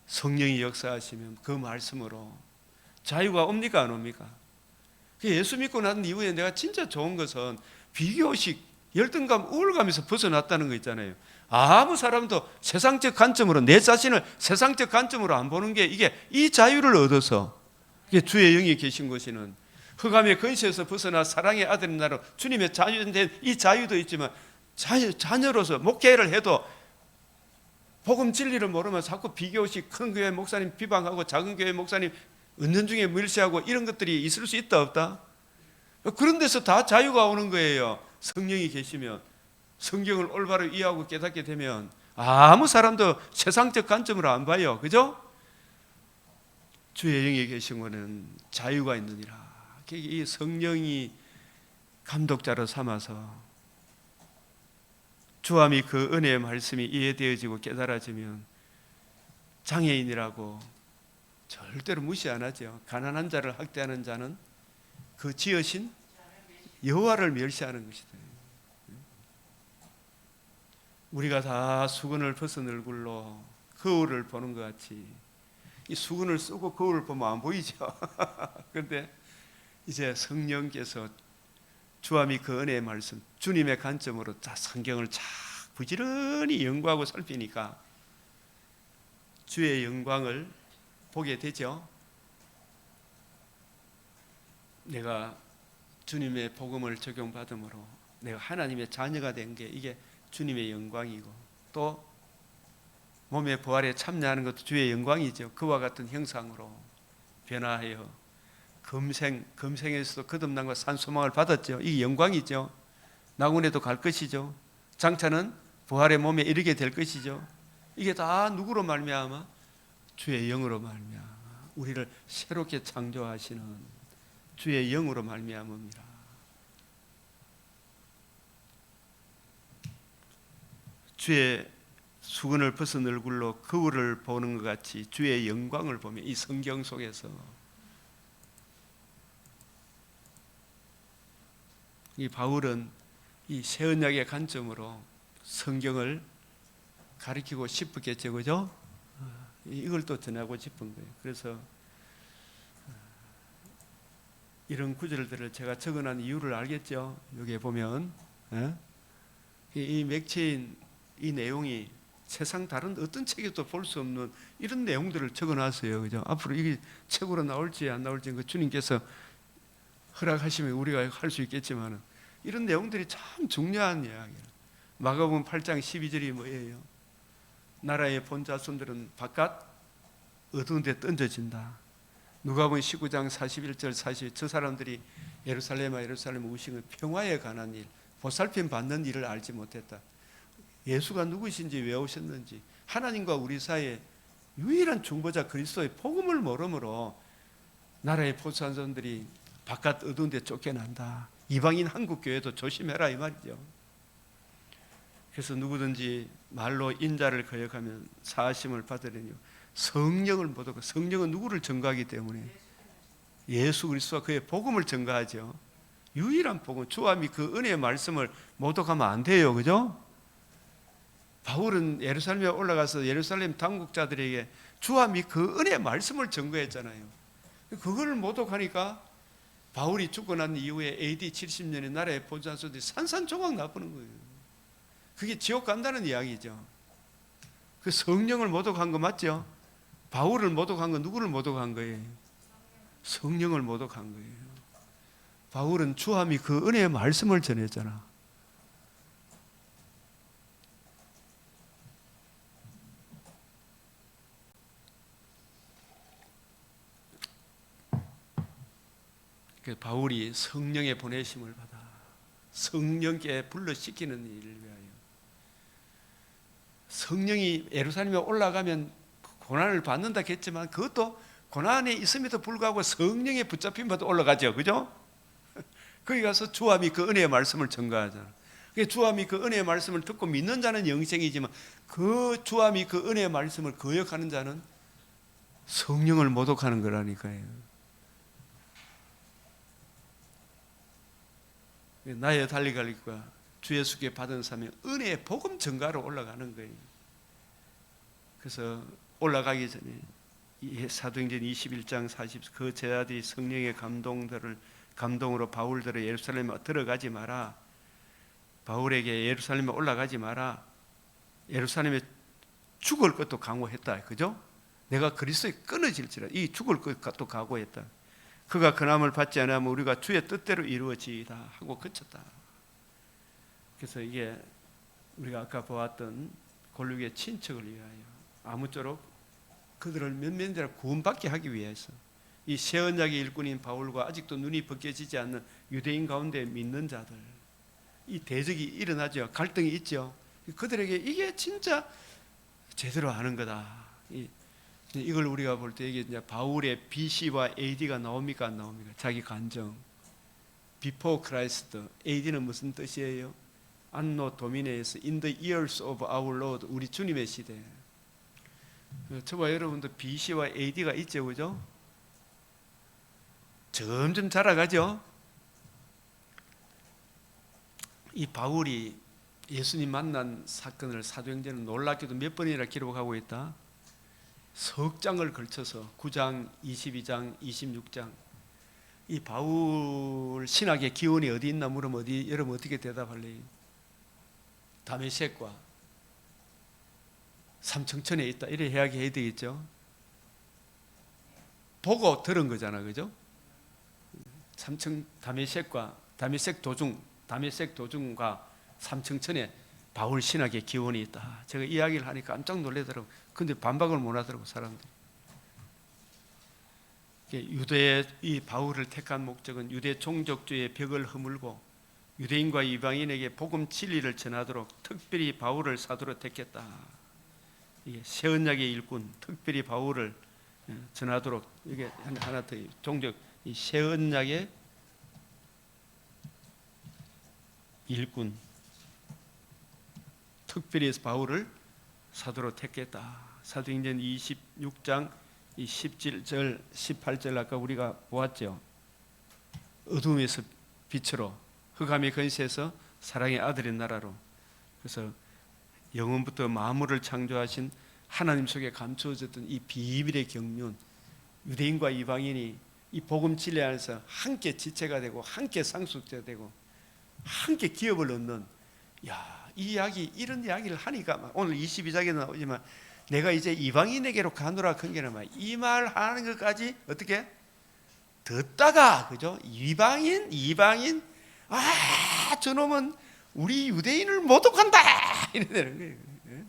성령이 역사하시면 그 말씀으로 자유가 옵니까? 안 옵니까? 예수 믿고 난 이후에 내가 진짜 좋은 것은 비교의식, 열등감, 우울감에서 벗어났다는 거 있잖아요. 아무 사람도 세상적 관점으로 내 자신을 세상적 관점으로 안 보는 게 이게 이 자유를 얻어서 이게 주의 영이 계신 것이는 흑암의 근시에서 벗어나 사랑의 아들인 나로 주님의 자유된 이 자유도 있지만 자녀로서 목회를 해도 복음 진리를 모르면 자꾸 비교식 큰 교회 목사님 비방하고 작은 교회 목사님 은연중에 멸시하고 이런 것들이 있을 수 있다 없다? 그런 데서 다 자유가 오는 거예요. 성령이 계시면 성경을 올바로 이해하고 깨닫게 되면 아무 사람도 세상적 관점으로 안 봐요. 그죠? 주의 영이 계신 거는 자유가 있느니라. 이 성령이 감독자로 삼아서 주함이 그 은혜의 말씀이 이해되어지고 깨달아지면 장애인이라고 절대로 무시 안 하죠. 가난한 자를 학대하는 자는 그 지으신 여호와를 멸시하는 것이다. 우리가 다 수건을 벗은 얼굴로 거울을 보는 것 같이 이 수건을 쓰고 거울을 보면 안 보이죠. 그런데 이제 성령께서 주함이 그 은혜의 말씀, 주님의 관점으로 다 성경을 쫙 부지런히 연구하고 살피니까 주의 영광을 보게 되죠. 내가 주님의 복음을 적용받음으로 내가 하나님의 자녀가 된 게 이게 주님의 영광이고, 또 몸의 부활에 참여하는 것도 주의 영광이죠. 그와 같은 형상으로 변화하여 금생에서도 거듭남과 산소망을 받았죠. 이게 영광이죠. 낙원에도 갈 것이죠. 장차는 부활의 몸에 이르게 될 것이죠. 이게 다 누구로 말미암아? 주의 영으로 말미암아 우리를 새롭게 창조하시는 주의 영으로 말미암음이라. 주의 수건을 벗은 얼굴로 거울을 보는 것 같이 주의 영광을 보며 이 성경 속에서 이 바울은 이 새 언약의 관점으로 성경을 가리키고 싶었겠죠, 그죠? 이걸 또 전하고 싶은 거예요. 그래서 이런 구절들을 제가 적어놓은 이유를 알겠죠? 여기에 보면 이 맥체인 이 내용이 세상 다른 어떤 책에도 볼 수 없는 이런 내용들을 적어놨어요, 그죠? 앞으로 이게 책으로 나올지 안 나올지 그 주님께서 허락하시면 우리가 할 수 있겠지만 이런 내용들이 참 중요한 이야기예요. 마가복음 8장 12절이 뭐예요? 나라의 본자손들은 바깥 어두운 데 던져진다. 누가복음 19장 41절 40, 저 사람들이 예루살렘아 예루살렘 우싱의 평화에 관한 일, 보살핌 받는 일을 알지 못했다. 예수가 누구신지 왜 오셨는지, 하나님과 우리 사이에 유일한 중보자 그리스도의 복음을 모르므로 나라의 보살손들이 바깥 어두운 데 쫓겨난다. 이방인 한국 교회도 조심해라 이 말이죠. 그래서 누구든지 말로 인자를 거역하면 사하심을 받으려니 성령을 못 얻고, 성령은 누구를 증거하기 때문에 예수 그리스도와 그의 복음을 증거하죠. 유일한 복음, 주함이 그 은혜의 말씀을 모독하면 안 돼요, 그죠? 바울은 예루살렘에 올라가서 예루살렘 당국자들에게 주함이 그 은혜의 말씀을 증거했잖아요. 그걸 모독하니까 바울이 죽고 난 이후에 AD 70년에 나라의 보좌소들이 산산조각 나쁘는 거예요. 그게 지옥 간다는 이야기죠. 그 성령을 모독한 거 맞죠? 바울을 모독한 거 누구를 모독한 거예요? 성령을 모독한 거예요. 바울은 주함이 그 은혜의 말씀을 전했잖아. 그 바울이 성령의 보내심을 받아 성령께 불러시키는 일을 위하여, 성령이 예루살렘에 올라가면 고난을 받는다 했지만 그것도 고난에 있음에도 불구하고 성령의 붙잡힘 받아 올라가죠, 그죠? 거기 가서 주함이 그 은혜의 말씀을 전가하잖아. 주함이 그 은혜의 말씀을 듣고 믿는 자는 영생이지만 그 주함이 그 은혜의 말씀을 거역하는 자는 성령을 모독하는 거라니까요. 나의 달리갈 것과 주 예수께 받은 사명 은혜의 복음 전가로 올라가는 거예요. 그래서 올라가기 전에 사도행전 21장 40 그 제자들이 성령의 감동으로 바울들을 예루살렘에 들어가지 마라. 바울에게 예루살렘에 올라가지 마라. 예루살렘에 죽을 것도 강구했다. 그죠? 내가 그리스도에 끊어질지라 이 죽을 것도 각오했다. 그가 근함을 받지 않으면 우리가 주의 뜻대로 이루어지이다 하고 그쳤다. 그래서 이게 우리가 아까 보았던 골육의 친척을 위하여 아무쪼록 그들을 면면대로 구원받게 하기 위해서 이 새 언약의 일꾼인 바울과 아직도 눈이 벗겨지지 않는 유대인 가운데 믿는 자들, 이 대적이 일어나죠. 갈등이 있죠. 그들에게 이게 진짜 제대로 아는 거다. 이걸 우리가 볼 때 이게 이제 바울의 BC와 AD가 나옵니까 안 나옵니까? 자기 간정. before Christ. AD는 무슨 뜻이에요? 안노 도미네에서 in the years of our Lord. 우리 주님의 시대. 저와 여러분도 BC와 AD가 있죠, 그죠? 점점 자라가죠. 이 바울이 예수님 만난 사건을 사도행전은 놀랍게도 몇 번이나 기록하고 있다. 석 장을 걸쳐서 9장, 22장, 26장. 이 바울 신학의 기원이 어디 있나 물으면 여러분 어떻게 대답할래요? 다메섹과 삼청천에 있다. 이래 이야기해야 되겠죠. 보고 들은 거잖아, 그죠? 다메섹 도중과 삼청천에 바울 신학의 기원이 있다. 제가 이야기를 하니까 깜짝 놀라더라고. 근데 반박을 못 하더라고, 사람들이. 유대의 이 바울을 택한 목적은 유대 종족주의의 벽을 허물고 유대인과 이방인에게 복음 진리를 전하도록 특별히 바울을 사도로 택했다. 이게 새 언약의 일꾼, 특별히 바울을 전하도록. 이게 하나 더 종족 이 새 언약의 일꾼, 특별히 바울을 사도로 택했다. 사도행전 26장 17절 18절 아까 우리가 보았죠. 어둠에서 빛으로, 흑암의 근세에서 사랑의 아들의 나라로. 그래서 영원부터 만물을 창조하신 하나님 속에 감추어졌던 이 비밀의 경륜, 유대인과 이방인이 이 복음 진리 안에서 함께 지체가 되고 함께 상속자가 되고 함께 기업을 얻는, 이 이야기, 이런 이야기를 하니까 오늘 22장에 나오지만 내가 이제 이방인에게로 가노라 큰게는 이 말 하는 것까지 어떻게 듣다가, 그죠? 이방인 저놈은 우리 유대인을 모독한다 이러는 거예요.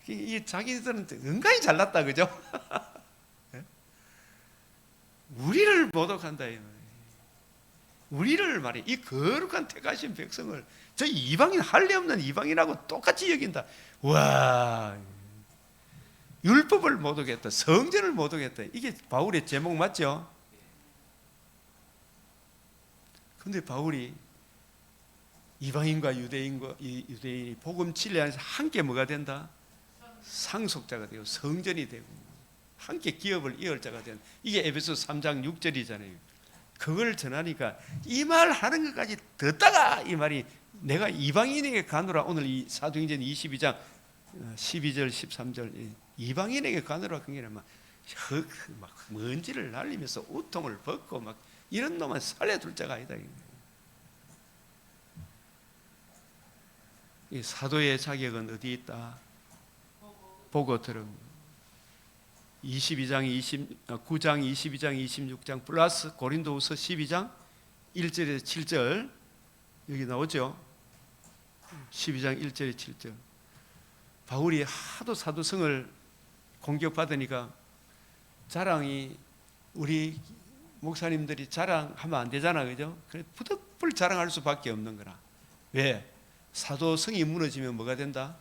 이 자기들은 은근히 잘났다, 그죠? 우리를 모독한다. 우리를 말해, 이 거룩한 택하신 백성을 저 이방인, 할례 없는 이방인하고 똑같이 여긴다. 와, 율법을 모독했다, 성전을 모독했다. 이게 바울의 제목 맞죠? 그런데 바울이 이방인과 유대인이 복음 진리 안에서 함께 뭐가 된다? 상속자가 되고 성전이 되고 함께 기업을 이을 자가 된다. 이게 에베소 3장 6절이잖아요. 그걸 전하니까 이 말 하는 것까지 듣다가 이 말이 내가 이방인에게 가노라. 오늘 이 사도행전 22장 12절 13절 이방인에게 가노라. 그게 막 먼지를 날리면서 우통을 벗고 막 이런 놈은 살려둘 자가 아니다. 이 사도의 자격은 어디 있다? 보고 들은 9장 22장 26장 플러스 고린도후서 12장 1절에서 7절 여기 나오죠. 12장 1절에 7절. 바울이 하도 사도성을 공격받으니까 자랑이, 우리 목사님들이 자랑하면 안 되잖아, 그죠? 그래 부득불 자랑할 수밖에 없는 거라. 왜? 사도성이 무너지면 뭐가 된다?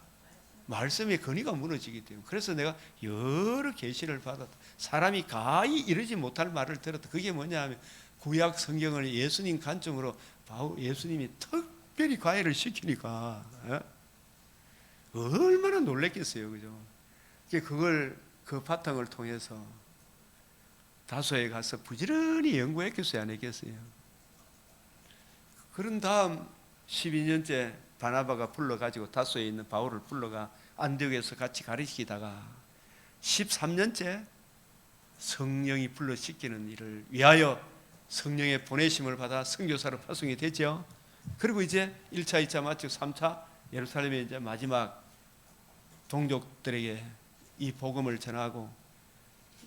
말씀의 근위가 무너지기 때문에. 그래서 내가 여러 계시를 받았다. 사람이 가히 이르지 못할 말을 들었다. 그게 뭐냐 하면 구약 성경을 예수님 관점으로 예수님이 특별히 과외를 시키니까 얼마나 놀랬겠어요, 그죠? 그걸 그 바탕을 통해서 다소에 가서 부지런히 연구했겠어요, 안 했겠어요? 그런 다음 12년째 바나바가 불러가지고 다소에 있는 바울을 불러가 안디옥에서 같이 가르치다가 13년째 성령이 불러시키는 일을 위하여 성령의 보내심을 받아 선교사로 파송이 되죠. 그리고 이제 1차, 2차 마치고 3차 예루살렘에 이제 마지막 동족들에게 이 복음을 전하고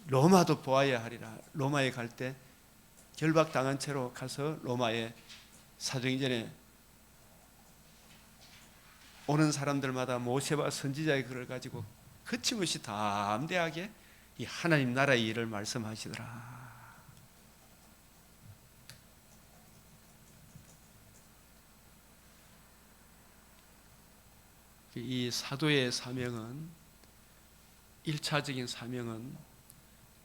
로마도 보아야 하리라. 로마에 갈 때 결박당한 채로 가서 로마에 사도행전에 오는 사람들마다 모세와 선지자의 글을 가지고 거침없이 담대하게 이 하나님 나라의 일을 말씀하시더라. 이 사도의 사명은, 1차적인 사명은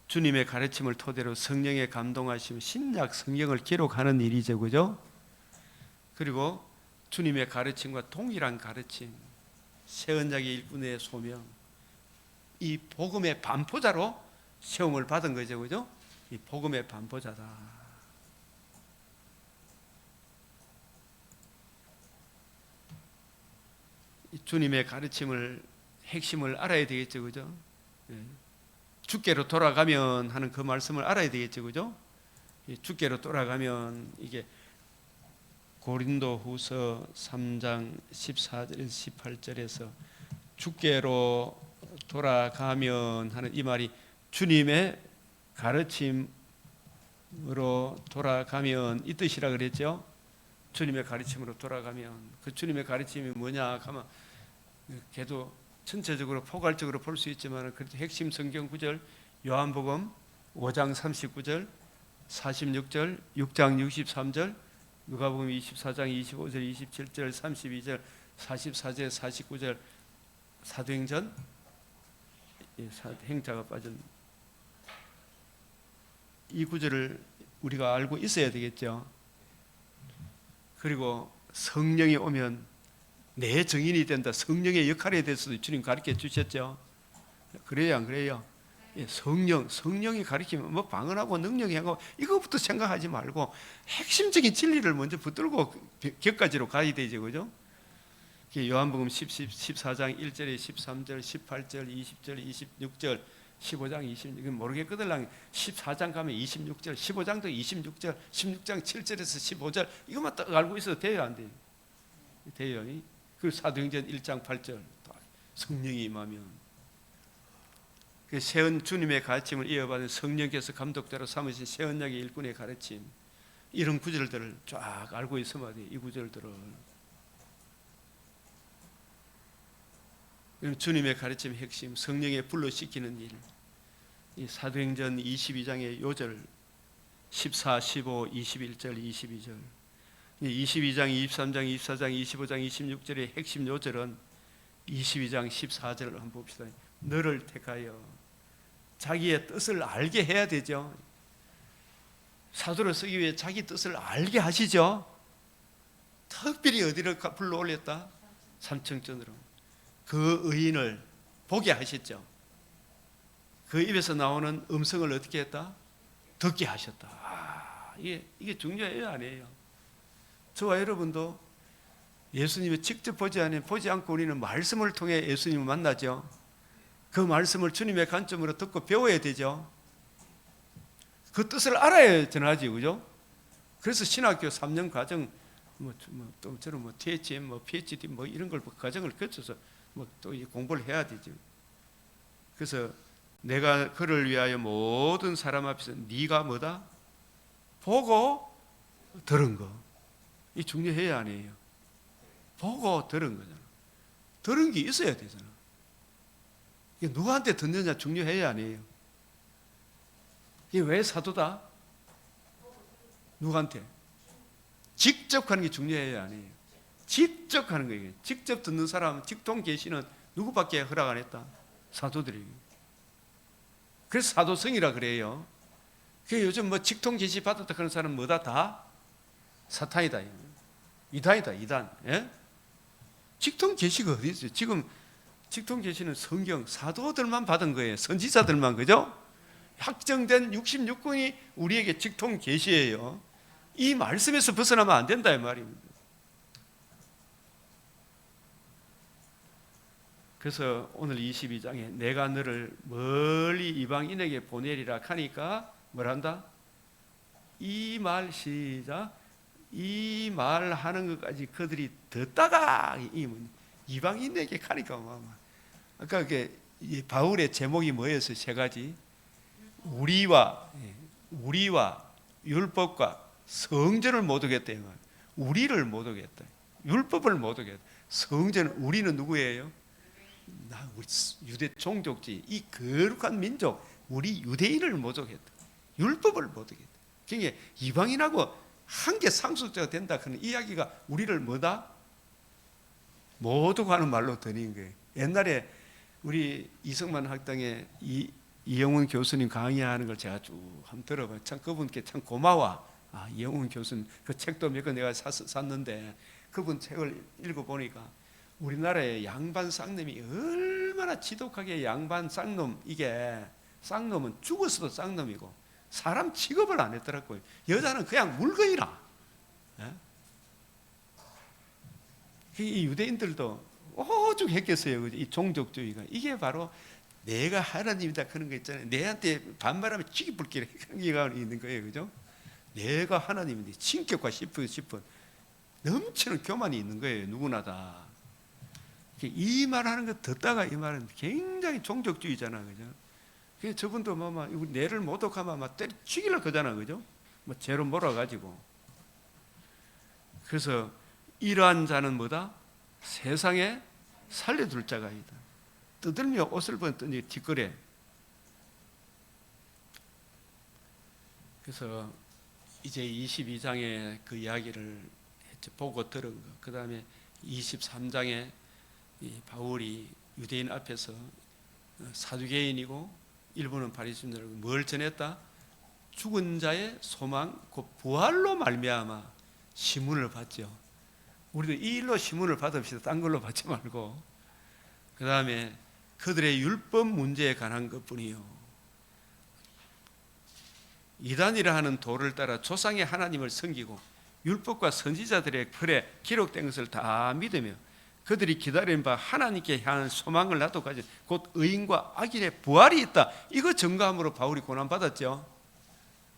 주님의 가르침을 토대로 성령의 감동하심 신약 성경을 기록하는 일이죠, 그죠? 그리고 주님의 가르침과 동일한 가르침, 새 언약의 일꾼의 소명, 이 복음의 반포자로 세움을 받은 거죠, 그죠? 이 복음의 반포자다. 주님의 가르침을 핵심을 알아야 되겠죠, 그죠? 주께로 돌아가면 하는 그 말씀을 알아야 되겠죠, 그죠? 주께로 돌아가면 이게 고린도후서 3장 14절 18절에서 주께로 돌아가면 하는 이 말이 주님의 가르침으로 돌아가면 이 뜻이라 그랬죠. 주님의 가르침으로 돌아가면 그 주님의 가르침이 뭐냐 하면 걔도 전체적으로 포괄적으로 볼 수 있지만 그래도 핵심 성경 구절 요한복음 5장 39절 46절 6장 63절 누가복음 24장 25절 27절 32절 44절 49절 사도행전 행자가 빠진 이 구절을 우리가 알고 있어야 되겠죠. 그리고 성령이 오면 내 증인이 된다. 성령의 역할에 대해서도 주님 가르쳐 주셨죠. 그래요, 안 그래요? 성령이 가르치면 뭐 방언하고 능력하고 이거부터 생각하지 말고 핵심적인 진리를 먼저 붙들고 격까지로 가야 되죠, 그죠? 요한복음 14장 1절에 13절, 18절, 20절, 26절, 15장 26절 모르겠거든. 14장 가면 26절, 15장도 26절, 16장 7절에서 15절 이것만 딱 알고 있어도 돼요, 안 돼요? 돼요. 그 사도행전 1장 8절 성령이 임하면 그 새언 주님의 가르침을 이어받은 성령께서 감독대로 삼으신 새 언약의 일꾼의 가르침 이런 구절들을 쫙 알고 있으면 돼요. 이 구절들을 주님의 가르침 핵심 성령의 불로 씻기는 일 이 사도행전 22장의 요절 14, 15, 21절, 22절 22장, 23장, 24장, 25장, 26절의 핵심 요절은 22장 14절을 한번 봅시다. 너를 택하여 자기의 뜻을 알게 해야 되죠. 사도를 쓰기 위해 자기 뜻을 알게 하시죠. 특별히 어디를 불러 올렸다? 삼층전으로 그 의인을 보게 하셨죠. 그 입에서 나오는 음성을 어떻게 했다? 듣게 하셨다. 이게 중요해요, 아니에요? 저와 여러분도 예수님을 직접 보지 않고 우리는 말씀을 통해 예수님을 만나죠. 그 말씀을 주님의 관점으로 듣고 배워야 되죠. 그 뜻을 알아야 전하지, 그죠? 그래서 신학교 3년 과정, 또 저는 THM, PhD 이런 걸 과정을 거쳐서 또 공부를 해야 되죠. 그래서 내가 그를 위하여 모든 사람 앞에서 네가 뭐다? 보고 들은 거. 이 중요해야 아니에요. 보고 들은 거잖아. 들은 게 있어야 되잖아. 이게 누구한테 듣느냐 중요해야 아니에요. 이게 왜 사도다? 누구한테? 직접 하는 게 중요해야 아니에요. 직접 하는 거예요. 직접 듣는 사람, 직통 계시는 누구밖에 허락 안 했다? 사도들에게. 그래서 사도성이라 그래요. 그 요즘 직통 계시 받았다 그런 사람 뭐다? 다 사탄이다. 이단이다, 이단. 예? 직통 계시가 어디 있어요? 지금 직통 계시는 성경 사도들만 받은 거예요. 선지자들만, 그죠? 확정된 66권이 우리에게 직통 계시예요. 이 말씀에서 벗어나면 안 된다 이 말입니다. 그래서 오늘 22장에 내가 너를 멀리 이방인에게 보내리라 하니까 뭐란다? 이 말 시작. 이 말 하는 것까지 그들이 듣다가 이방인에게 가니까 아까 바울의 제목이 뭐였어요? 세 가지. 우리와 율법과 성전을 못 오겠다. 우리를 못 오겠다. 율법을 못 오겠다. 성전 우리는 누구예요? 우리 유대 종족지 이 거룩한 민족 우리 유대인을 못 오겠다. 율법을 못 오겠다. 그러니까 이방인하고 한계 상속자가 된다 그런 이야기가 우리를 뭐다? 못 오고 하는 말로 드린 거예요. 옛날에 우리 이성만 학당에 이영훈 교수님 강의하는 걸 제가 쭉 한번 들어봐요. 참 그분께 참 고마워. 이영훈 교수님 그 책도 몇 권 내가 샀는데 그분 책을 읽어보니까 우리나라의 양반 쌍놈이 얼마나 지독하게 양반 쌍놈, 이게 쌍놈은 죽었어도 쌍놈이고 사람 취급을 안 했더라고요. 여자는 그냥 물건이라. 예? 이 유대인들도 오죽 했겠어요. 이 종족주의가. 이게 바로 내가 하나님이다 그런 거 있잖아요. 내한테 반말하면 치기불기를 그런 게 있는 거예요. 그죠? 내가 하나님인데 신격화 싶은 넘치는 교만이 있는 거예요. 누구나 다. 이 말하는 거 듣다가 이 말은 굉장히 종족주의잖아. 그죠? 그래서 저분도 내를 모독하면 때려 죽이려 그러잖아. 그죠? 죄로 몰아가지고. 그래서 이러한 자는 뭐다? 세상에 살려둘 자가 있다. 떠들며 옷을 벗더니 뒷거래. 그래서 이제 22장에 그 이야기를 보고 들은 거. 그 다음에 23장에 바울이 유대인 앞에서 사두개인이고 일부는 바리새인들 뭘 전했다? 죽은 자의 소망, 그 부활로 말미암아 시문을 받죠. 우리도 이 일로 시문을 받읍시다. 딴 걸로 받지 말고. 그 다음에 그들의 율법 문제에 관한 것뿐이요. 이단이라 하는 도를 따라 조상의 하나님을 섬기고 율법과 선지자들의 글에 기록된 것을 다 믿으며 그들이 기다리는 바 하나님께 향한 소망을 나도 가진 곧 의인과 악인의 부활이 있다. 이거 증거함으로 바울이 고난받았죠.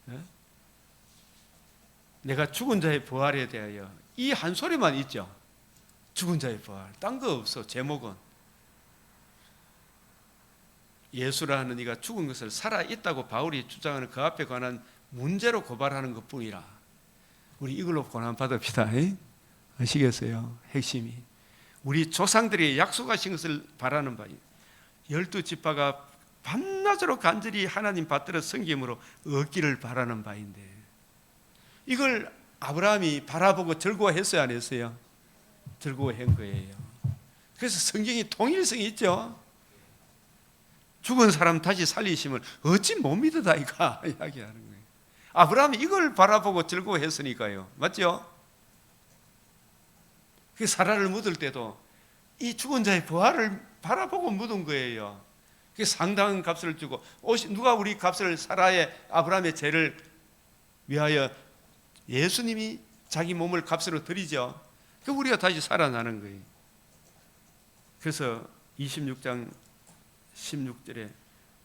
네? 내가 죽은 자의 부활에 대하여 이 한 소리만 있죠. 죽은 자의 부활. 딴 거 없어. 제목은 예수라는 이가 죽은 것을 살아있다고 바울이 주장하는 그 앞에 관한 문제로 고발하는 것뿐이라. 우리 이걸로 고난받읍시다. 아시겠어요? 핵심이 우리 조상들이 약속하신 것을 바라는 바입니다. 12지파가 밤낮으로 간절히 하나님 받들어 섬김으로 얻기를 바라는 바인데 이걸 아브라함이 바라보고 즐거워했어요? 안 했어요? 즐거워한 거예요. 그래서 성경이 통일성이 있죠. 죽은 사람 다시 살리심을 어찌 못 믿으다이까 이야기하는 거예요. 아브라함이 이걸 바라보고 즐거워했으니까요. 맞죠? 그 사라를 묻을 때도 이 죽은 자의 부활을 바라보고 묻은 거예요. 그 상당한 값을 주고 누가 우리 값을 사라의 아브라함의 죄를 위하여 예수님이 자기 몸을 값으로 드리죠. 그 우리가 다시 살아나는 거예요. 그래서 26장 16절에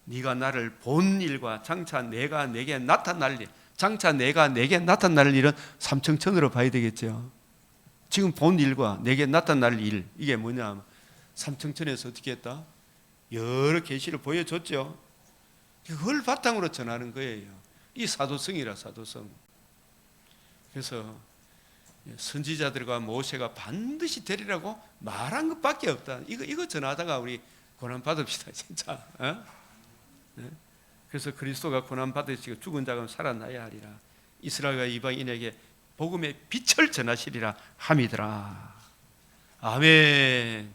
네가 나를 본 일과 장차 내가 내게 나타날 일, 장차 내가 내게 나타날 일은 삼층천으로 봐야 되겠죠. 지금 본 일과 내게 나타날 일, 이게 뭐냐? 삼층천에서 어떻게 했다? 여러 계시를 보여줬죠. 그걸 바탕으로 전하는 거예요. 이 사도성이라 사도성. 그래서 선지자들과 모세가 반드시 되리라고 말한 것밖에 없다. 이거 전하다가 우리 고난 받읍시다, 진짜. 네? 그래서 그리스도가 고난 받으시고 죽은 자가 살아나야 하리라. 이스라엘과 이방인에게 복음의 빛을 전하시리라 함이더라. 아멘.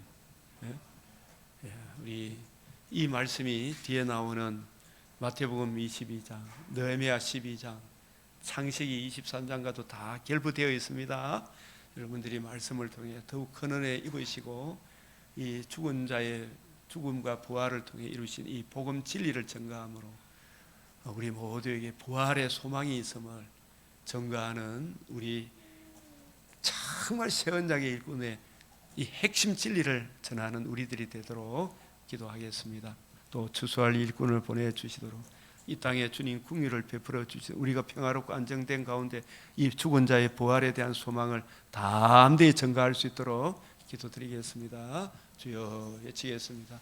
네? 우리 이 말씀이 뒤에 나오는 마태복음 22장, 느헤미야 12장, 창세기 23장과도 다 결부되어 있습니다. 여러분들이 말씀을 통해 더욱 큰 은혜 입으시고 이 죽은 자의 죽음과 부활을 통해 이루신 이 복음 진리를 전가함으로 우리 모두에게 부활의 소망이 있음을 전가하는 우리 정말 새 언약의 일꾼의 이 핵심 진리를 전하는 우리들이 되도록 기도하겠습니다. 또 추수할 일꾼을 보내주시도록 이 땅에 주님 긍휼을 베풀어 주시고 우리가 평화롭고 안정된 가운데 이 죽은 자의 부활에 대한 소망을 담대히 전가할 수 있도록 기도드리겠습니다. 주여 외치겠습니다.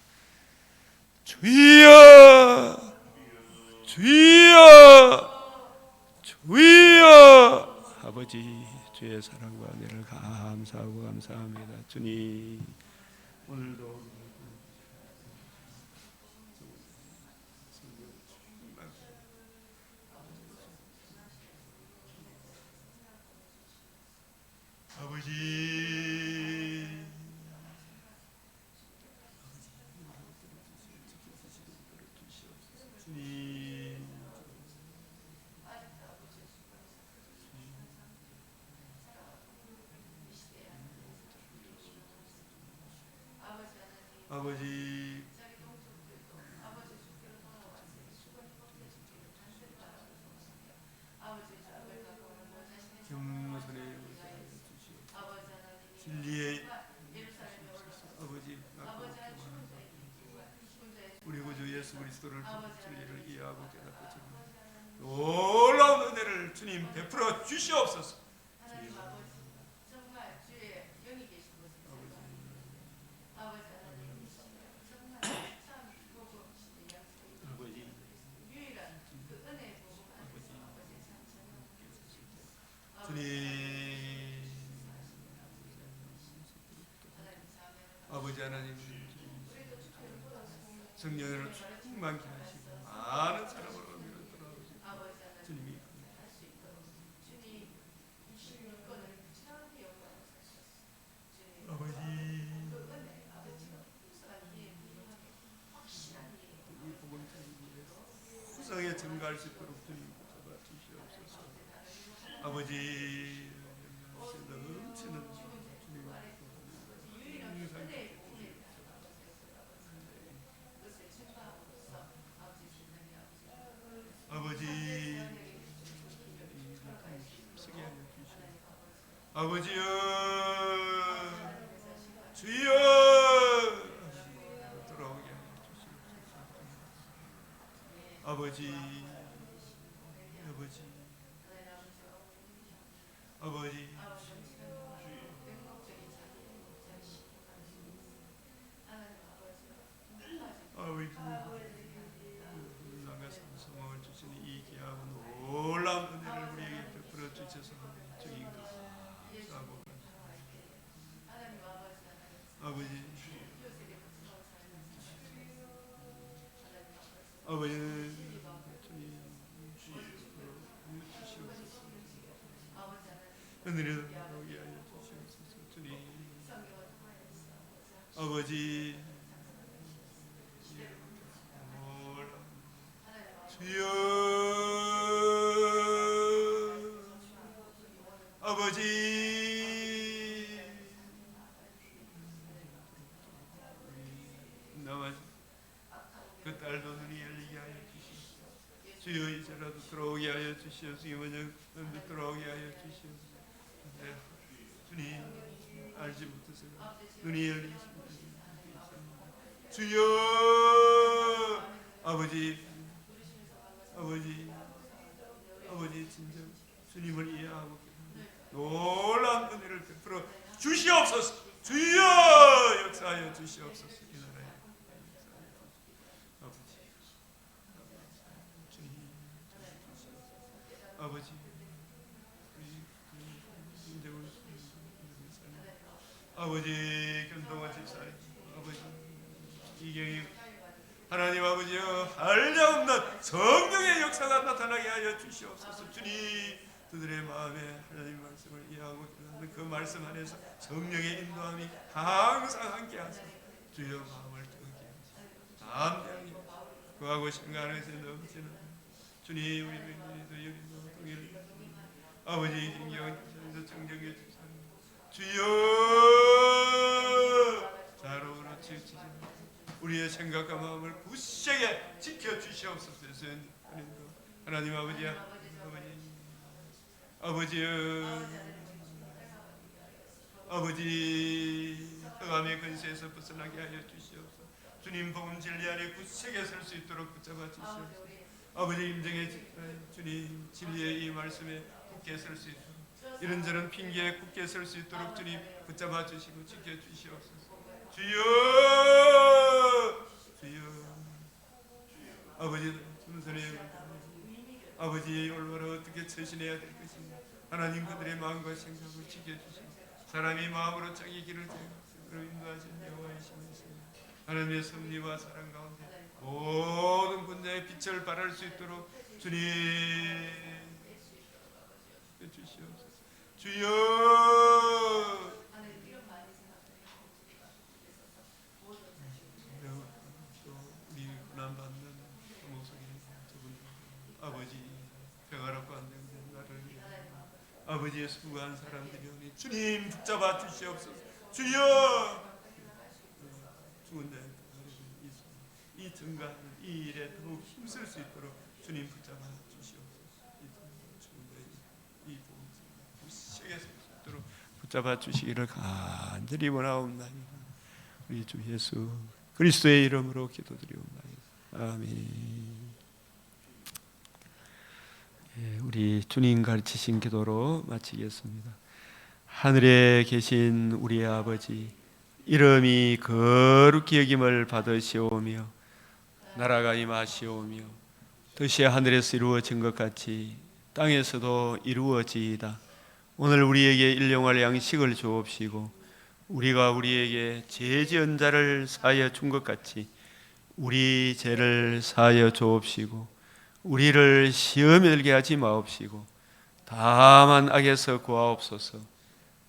주여 주여 주여. 아버지 주의 사랑과 은혜를 감사하고 감사합니다. 주님 오늘도 아버지 주님 아버지 겸손히 진리의 아버지 우리 구주 예수 그리스도를 진리를 이해하고 깨닫고 놀라운 은혜를 주님 베풀어 주시옵소서. 아버지 하나님 성령으로 충만케 하시고 많은 사람으로 밀어들어오시고 주님이 아버지 이 복음 세상에 증가할 수 있도록 주님 붙잡아 주시옵소서. 아버지 넘치는 주님 아버지 아버지여 주여 돌아오게 하시옵소서. 아버지 아버지 아버지 아버지 남의 성성을 주시는 이 귀하고 놀라운 은혜를 우리에게 베풀어 주셔서 주님 감사하고 아버지 아버지 주님 주시옵소서. 은혜를 오게 하여 주시옵소서. 주님 아버지 주여 아버지 나와 그 딸도 눈이 열리게 하여 주시옵소서. 주여 이제라도 들어오게 하여 주시옵소서. 이번에 들어오게 하여 주시옵소서. 네. 주님 알지 못해서 눈이 열리십니다. 주여 아버지 아버지 아버지 진정 주님을 이해하고 놀라운 은혜를 베풀어 주시옵소서. 주여 역사하여 주시옵소서. 이 나라에 아버지 주님 아버지 아버지 견동원 집사님 아버지 이경이 하나님 아버지여 한량없는 성령의 역사가 나타나게 하여 주시옵소서. 주님 그들의 마음에 하나님 말씀을 이해하고 그 말씀 안에서 성령의 인도함이 항상 함께 하소서. 주여 마음을 뜨겁게 하소서. 담대하게 구하고 생각하면서 넘치는 주님 우리도 여기도 동일 아버지 김경은 정정해 주소서. 주여 자로우로 치우치지 우리의 생각과 마음을 굳세게 지켜주시옵소서. 하나님 아버지야 아버지여 아버지 흑암의 근세에서 벗어나게 하여 주시옵소서. 주님 복음 진리 안에 굳세게 설 수 있도록 붙잡아 주시옵소서. 아버지 임정의 주님 진리의 이 말씀에 굳게 설 수 있도록 이런저런 핑계에 굳게 설 수 있도록 주님 붙잡아 주시고 지켜주시옵소서. 주여 주여 아버지 순선해 아버지의 올바로 어떻게 처신해야 될 것인가 하나님 그들의 마음과 생각을 지켜주시고 사람이 마음으로 자기 길을 제대로 인도하신 여호와의 신이십니다. 하나님의 섭리와 사랑 가운데 모든 분야의 빛을 발할 수 있도록 주님 주시옵소서. 주여 우리 고난받는 목소리 아버지 평화롭고 안정된 나를 위해 아버지의 수고한 사람들이 오니 주님 붙잡아 주시옵소서. 주여 죽은 자의 이 증거하는 이 일에 더욱 힘쓸 수 있도록 주님 붙잡아 주시옵소서. 이 죽은 자의 이 복음 무시하게 설 수 있도록 붙잡아 주시기를 간절히 원하옵나이다. 우리 주 예수 그리스도의 이름으로 기도드리옵나이다. 아멘. 우리 주님 가르치신 기도로 마치겠습니다. 하늘에 계신 우리 아버지, 이름이 거룩히 여김을 받으시오며 나라가 임하시오며 뜻이 하늘에서 이루어진 것 같이 땅에서도 이루어지이다. 오늘 우리에게 일용할 양식을 주옵시고 우리가 우리에게 죄 지은 자를 사하여 준 것 같이 우리 죄를 사하여 주옵시고 우리를 시험에 들게 하지 마옵시고 다만 악에서 구하옵소서.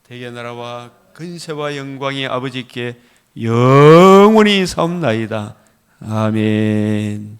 대개 나라와 근세와 영광이 아버지께 영원히 사옵나이다. 아멘.